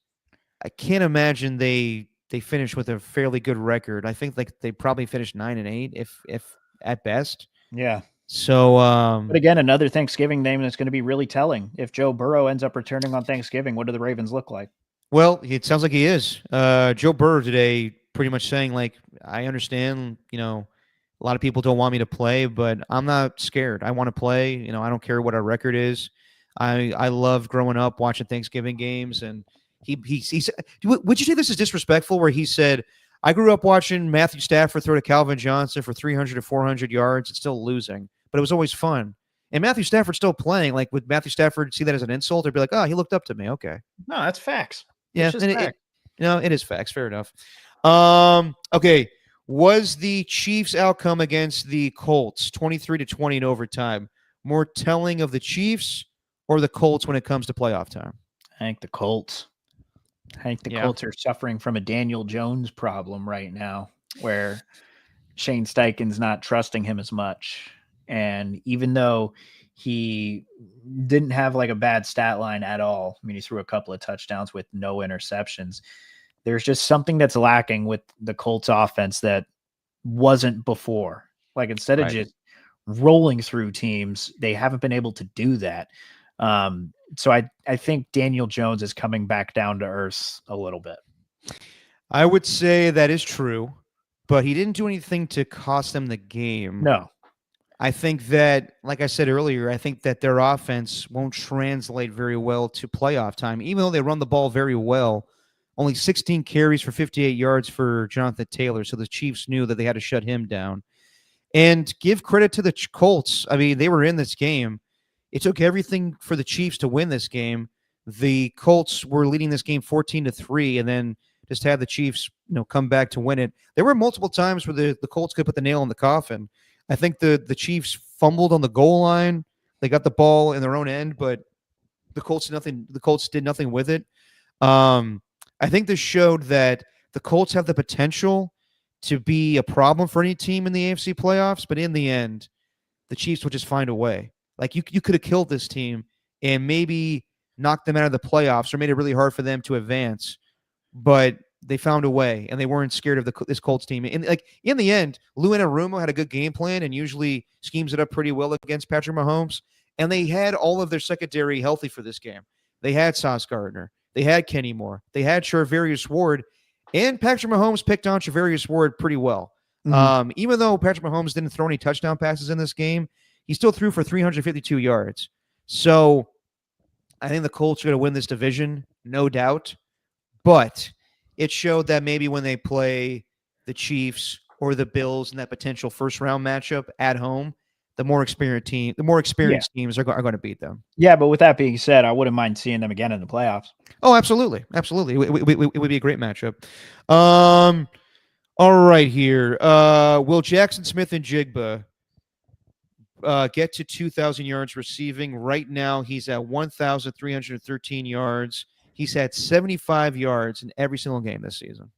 I can't imagine they finish with a fairly good record. I think like they probably finish 9-8 if at best. Yeah. So, but again, another Thanksgiving name that's going to be really telling. If Joe Burrow ends up returning on Thanksgiving, what do the Ravens look like? Well, it sounds like he is. Joe Burrow today pretty much saying, like, I understand, a lot of people don't want me to play, but I'm not scared. I want to play. I don't care what our record is. I love growing up watching Thanksgiving games. And he said, would you say this is disrespectful where he said, I grew up watching Matthew Stafford throw to Calvin Johnson for 300 to 400 yards and still losing, but it was always fun. And Matthew Stafford's still playing. Like, would Matthew Stafford see that as an insult or be like, oh, he looked up to me? Okay. No, that's facts. Yeah, and it is facts. Fair enough. Okay. Was the Chiefs' outcome against the Colts 23-20 in overtime more telling of the Chiefs or the Colts when it comes to playoff time? I think the Colts. Colts are suffering from a Daniel Jones problem right now, where Shane Steichen's not trusting him as much. And even though he didn't have like a bad stat line at all, I mean, he threw a couple of touchdowns with no interceptions. There's just something that's lacking with the Colts offense that wasn't before. Like, instead of just rolling through teams, they haven't been able to do that. So I think Daniel Jones is coming back down to earth a little bit. I would say that is true, but he didn't do anything to cost them the game. No. I think that, like I said earlier, I think that their offense won't translate very well to playoff time, even though they run the ball very well. Only 16 carries for 58 yards for Jonathan Taylor, so the Chiefs knew that they had to shut him down. And give credit to the Colts. I mean, they were in this game. It took everything for the Chiefs to win this game. The Colts were leading this game 14-3, and then just had the Chiefs, come back to win it. There were multiple times where the Colts could put the nail in the coffin. I think the Chiefs fumbled on the goal line. They got the ball in their own end, but the Colts did nothing with it. I think this showed that the Colts have the potential to be a problem for any team in the AFC playoffs, but in the end, the Chiefs will just find a way. Like, you could have killed this team and maybe knocked them out of the playoffs or made it really hard for them to advance, but they found a way, and they weren't scared of this Colts team. And like, in the end, Lou Anarumo had a good game plan and usually schemes it up pretty well against Patrick Mahomes. And they had all of their secondary healthy for this game. They had Sauce Gardner, they had Kenny Moore, they had Charvarius Ward, and Patrick Mahomes picked on Charvarius Ward pretty well. Mm-hmm. Even though Patrick Mahomes didn't throw any touchdown passes in this game, he still threw for 352 yards. So I think the Colts are going to win this division, no doubt. But it showed that maybe when they play the Chiefs or the Bills in that potential first-round matchup at home, the more experienced teams are going to beat them. Yeah, but with that being said, I wouldn't mind seeing them again in the playoffs. Oh, absolutely. Absolutely. It would be a great matchup. All right here. Will Jackson Smith and Jigba get to 2,000 yards receiving? Right now, he's at 1,313 yards. He's had 75 yards in every single game this season.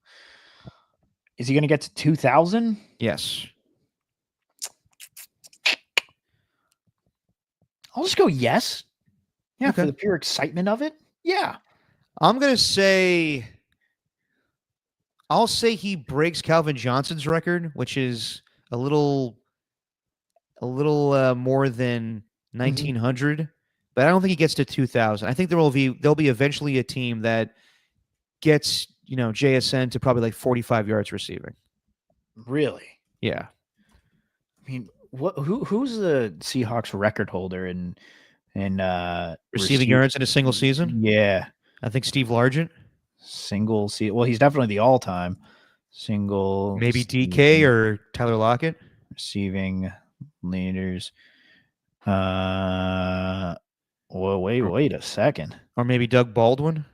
Is he going to get to 2,000? Yes. I'll just go yes. Yeah, okay. For the pure excitement of it. Yeah. I'm going to say, I'll say he breaks Calvin Johnson's record, which is a little more than 1,900. Mm-hmm. But I don't think he gets to 2,000. I think there'll be eventually a team that gets, JSN to probably like 45 yards receiving. Really? Yeah. I mean, who's the Seahawks record holder in receiving yards in a single season? Yeah. I think Steve Largent. single season. Well, he's definitely the all-time single. Maybe DK season or Tyler Lockett. receiving leaders. Well, wait a second. Or maybe Doug Baldwin.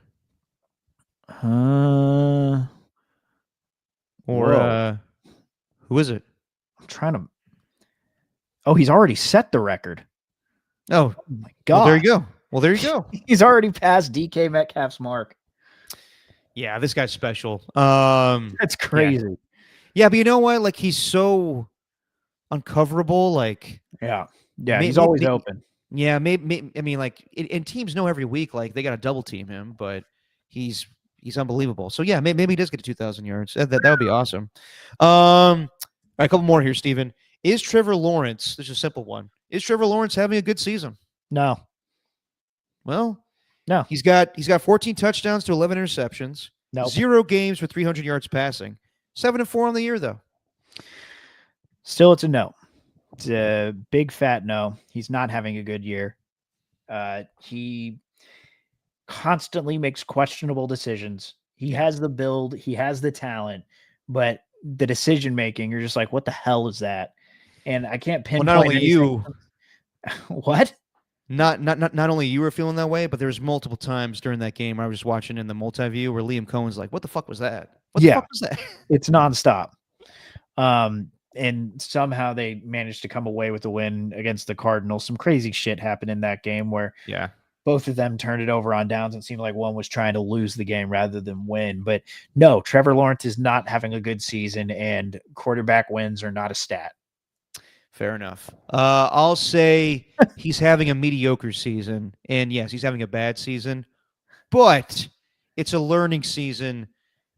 Whoa. Or who is it? I'm trying to. Oh, he's already set the record. Oh, Oh my God. Well, there you go. He's already passed DK Metcalf's mark. Yeah, this guy's special. That's crazy. Yeah, but you know what? Like, he's so uncoverable. Like, Yeah. May- He's always may- open. yeah, maybe. I mean, like, and teams know every week, like, they got to double team him, but he's unbelievable. So yeah, maybe he does get to 2,000 yards. That would be awesome. All right, a couple more here, Steven. Is Trevor Lawrence? This is a simple one. Is Trevor Lawrence having a good season? No. Well, No. He's got 14 touchdowns to 11 interceptions. No. 0 games with 300 yards passing. 7-4 on the year, though. Still, it's a no. It's a big fat no. He's not having a good year. He constantly makes questionable decisions. He has the build, he has the talent, but the decision making, you're just like, what the hell is that? And I can't Well, pinpoint. not only anything. you, What? not only you were feeling that way, but there's multiple times during that game I was watching in the multi-view where Liam Cohen's like, "What the fuck was that? What the fuck was that?" It's nonstop. And somehow they managed to come away with a win against the Cardinals. Some crazy shit happened in that game where Yeah. both of them turned it over on downs. It seemed like one was trying to lose the game rather than win. But no, Trevor Lawrence is not having a good season, and quarterback wins are not a stat. Fair enough. I'll say he's having a mediocre season, and yes, he's having a bad season, but it's a learning season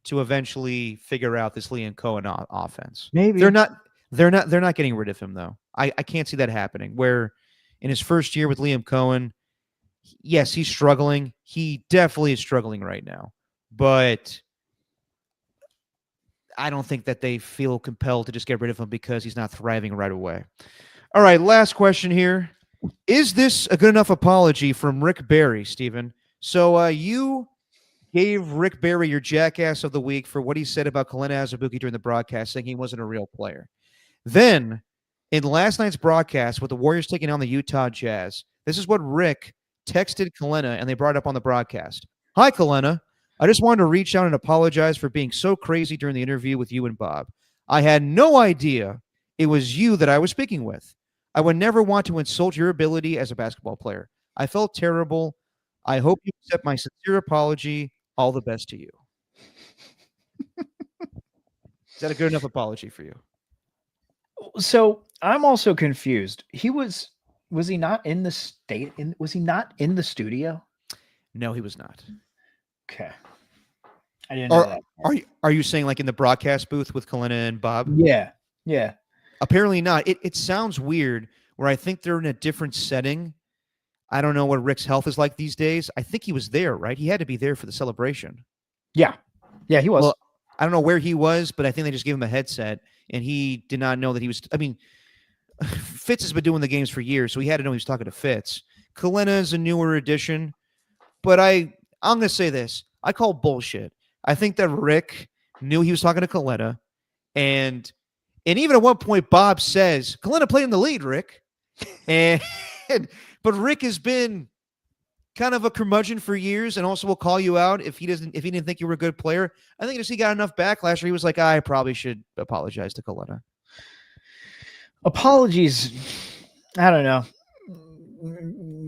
to eventually figure out this Liam Cohen offense. Maybe They're not getting rid of him though. I can't see that happening. Where in his first year with Liam Cohen, yes, he's struggling. He definitely is struggling right now, but I don't think that they feel compelled to just get rid of him because he's not thriving right away. All right, last question here. Is this a good enough apology from Rick Barry, Stephen? So you gave Rick Barry your jackass of the week for what he said about Kalena Azubuike during the broadcast, saying he wasn't a real player. Then, in last night's broadcast with the Warriors taking on the Utah Jazz, this is what Rick texted Kalena, and they brought it up on the broadcast. Hi, Kalena. I just wanted to reach out and apologize for being so crazy during the interview with you and Bob. I had no idea it was you that I was speaking with. I would never want to insult your ability as a basketball player. I felt terrible. I hope you accept my sincere apology. All the best to you. Is that a good enough apology for you? So I'm also confused. Was he not in the state? Was he not in the studio? No, he was not. Okay. I didn't know that. Are you saying like in the broadcast booth with Kalena and Bob? Yeah. Yeah. Apparently not. It sounds weird where I think they're in a different setting. I don't know what Rick's health is like these days. I think he was there, right? He had to be there for the celebration. Yeah. Yeah, he was. Well, I don't know where he was, but I think they just gave him a headset and he did not know that he was. I mean, Fitz has been doing the games for years, so he had to know he was talking to Fitz. Kalena is a newer addition, but I'm going to say this. I call bullshit. I think that Rick knew he was talking to Kalena, and even at one point, Bob says, Kalena played in the lead, Rick. But Rick has been kind of a curmudgeon for years and also will call you out if he didn't think you were a good player. I think he got enough backlash where he was like, I probably should apologize to Kalena. Apologies. I don't know.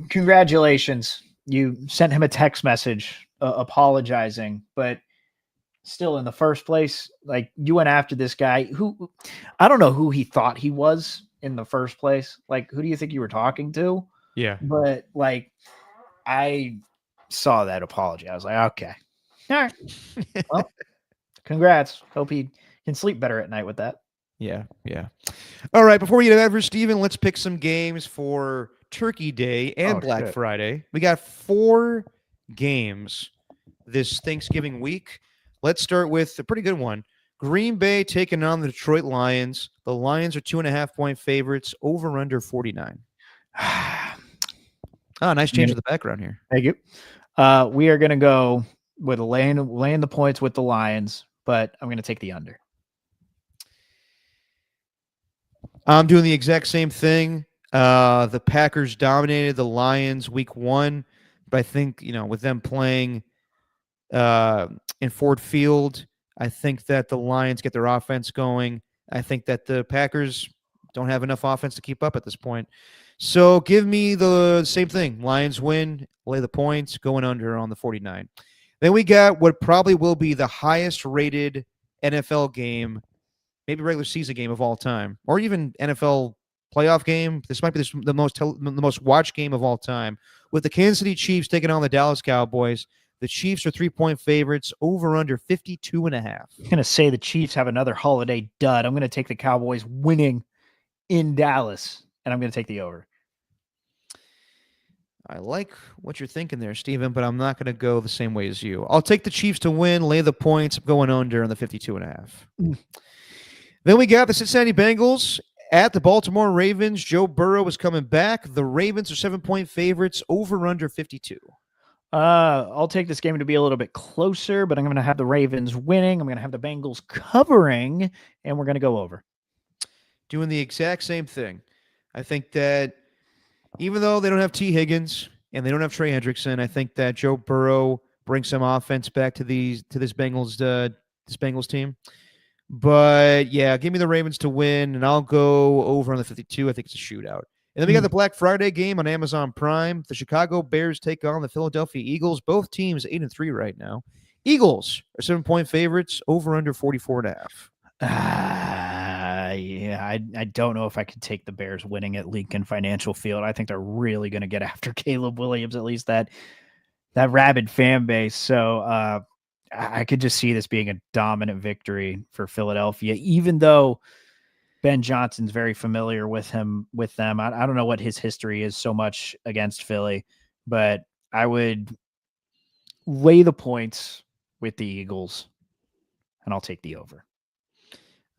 Congratulations. You sent him a text message apologizing, but still in the first place, like you went after this guy who I don't know who he thought he was in the first place. Like, who do you think you were talking to? Yeah. But like, I saw that apology. I was like, okay. All right. Well, congrats. Hope he can sleep better at night with that. Yeah. All right. Before we get over, Steven, let's pick some games for Turkey Day and Black Friday. We got 4 games this Thanksgiving week. Let's start with a pretty good one. Green Bay taking on the Detroit Lions. The Lions are 2.5-point favorites, over under 49. Nice change of the background here. Thank you. We are going to go with laying the points with the Lions, but I'm going to take the under. I'm doing the exact same thing. The Packers dominated the Lions week 1, but I think, with them playing in Ford Field, I think that the Lions get their offense going. I think that the Packers don't have enough offense to keep up at this point. So give me the same thing. Lions win, lay the points, going under on the 49. Then we got what probably will be the highest rated NFL game, maybe regular season game of all time, or even NFL playoff game. This might be the most watched game of all time, with the Kansas City Chiefs taking on the Dallas Cowboys. The Chiefs are 3-point favorites, over under 52.5. I'm going to say the Chiefs have another holiday dud. I'm going to take the Cowboys winning in Dallas, and I'm going to take the over. I like what you're thinking there, Steven, but I'm not going to go the same way as you. I'll take the Chiefs to win, lay the points. I'm going under on the 52.5. Then we got the Cincinnati Bengals at the Baltimore Ravens. Joe Burrow is coming back. The Ravens are 7-point favorites, over under 52. I'll take this game to be a little bit closer, but I'm going to have the Ravens winning. I'm going to have the Bengals covering, and we're going to go over. Doing the exact same thing. I think that even though they don't have T. Higgins and they don't have Trey Hendrickson, I think that Joe Burrow brings some offense back to this Bengals team. But yeah, give me the Ravens to win, and I'll go over on the 52. I think it's a shootout. And then we got the Black Friday game on Amazon Prime. The Chicago Bears take on the Philadelphia Eagles. Both teams 8-3 right now. Eagles are 7-point favorites, over under 44.5. Yeah, I don't know if I could take the Bears winning at Lincoln Financial Field. I think they're really going to get after Caleb Williams, at least that rabid fan base. So I could just see this being a dominant victory for Philadelphia, even though Ben Johnson's very familiar with them. I don't know what his history is so much against Philly, but I would lay the points with the Eagles, and I'll take the over.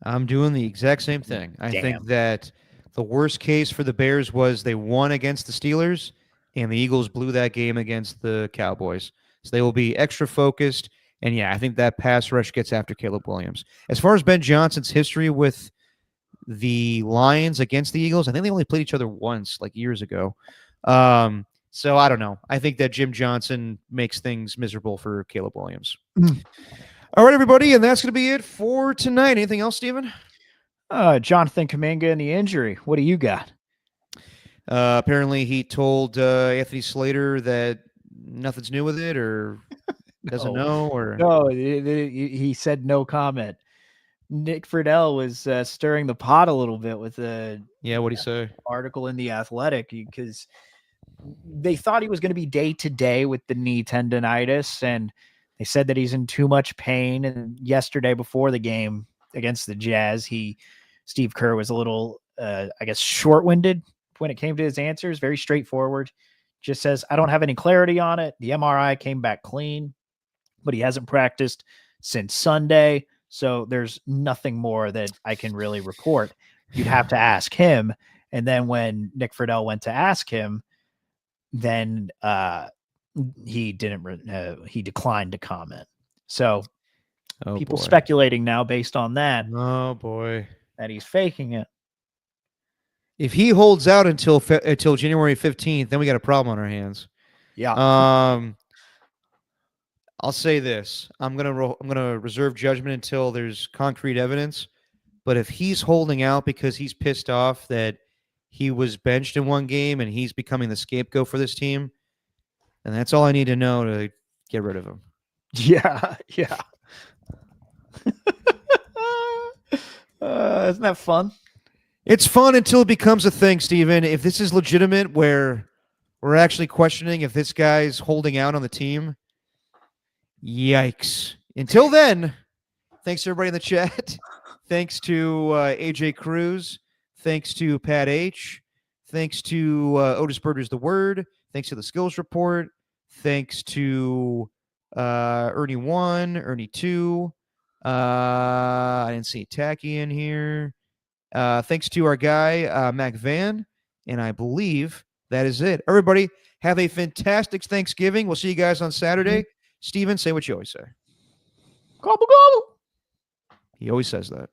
I'm doing the exact same thing. I think that the worst case for the Bears was they won against the Steelers, and the Eagles blew that game against the Cowboys. So they will be extra focused. And yeah, I think that pass rush gets after Caleb Williams. As far as Ben Johnson's history with the Lions against the Eagles, I think they only played each other once, like years ago. So I don't know. I think that Jim Johnson makes things miserable for Caleb Williams. All right, everybody, and that's going to be it for tonight. Anything else, Steven? Jonathan Kuminga and the injury. What do you got? Apparently, he told Anthony Slater that nothing's new with it, or doesn't know, or no. He said no comment. Nick Friedel was stirring the pot a little bit with a what'd he say? Article in The Athletic, because they thought he was going to be day to day with the knee tendonitis, and they said that he's in too much pain. And yesterday before the game against the Jazz, Steve Kerr was a little, short-winded when it came to his answers. Very straightforward. Just says, I don't have any clarity on it. The MRI came back clean, but he hasn't practiced since Sunday. So there's nothing more that I can really report. You'd have to ask him. And then when Nick Friedel went to ask him, then he declined to comment. So people speculating now based on that. Oh boy, that he's faking it. If he holds out until January 15th, then we got a problem on our hands. Yeah. I'll say this: I'm gonna reserve judgment until there's concrete evidence. But if he's holding out because he's pissed off that he was benched in one game and he's becoming the scapegoat for this team, and that's all I need to know to get rid of him. Yeah. Isn't that fun? It's fun until it becomes a thing, Steven. If this is legitimate, where we're actually questioning if this guy's holding out on the team, yikes. Until then, thanks to everybody in the chat. Thanks to AJ Cruz. Thanks to Pat H. Thanks to Otis Birders the Word. Thanks to the Skills Report. Thanks to Ernie 1, Ernie 2. I didn't see Tacky in here. Thanks to our guy, Mac Van. And I believe that is it. Everybody, have a fantastic Thanksgiving. We'll see you guys on Saturday. Steven, say what you always say. Gobble gobble. He always says that.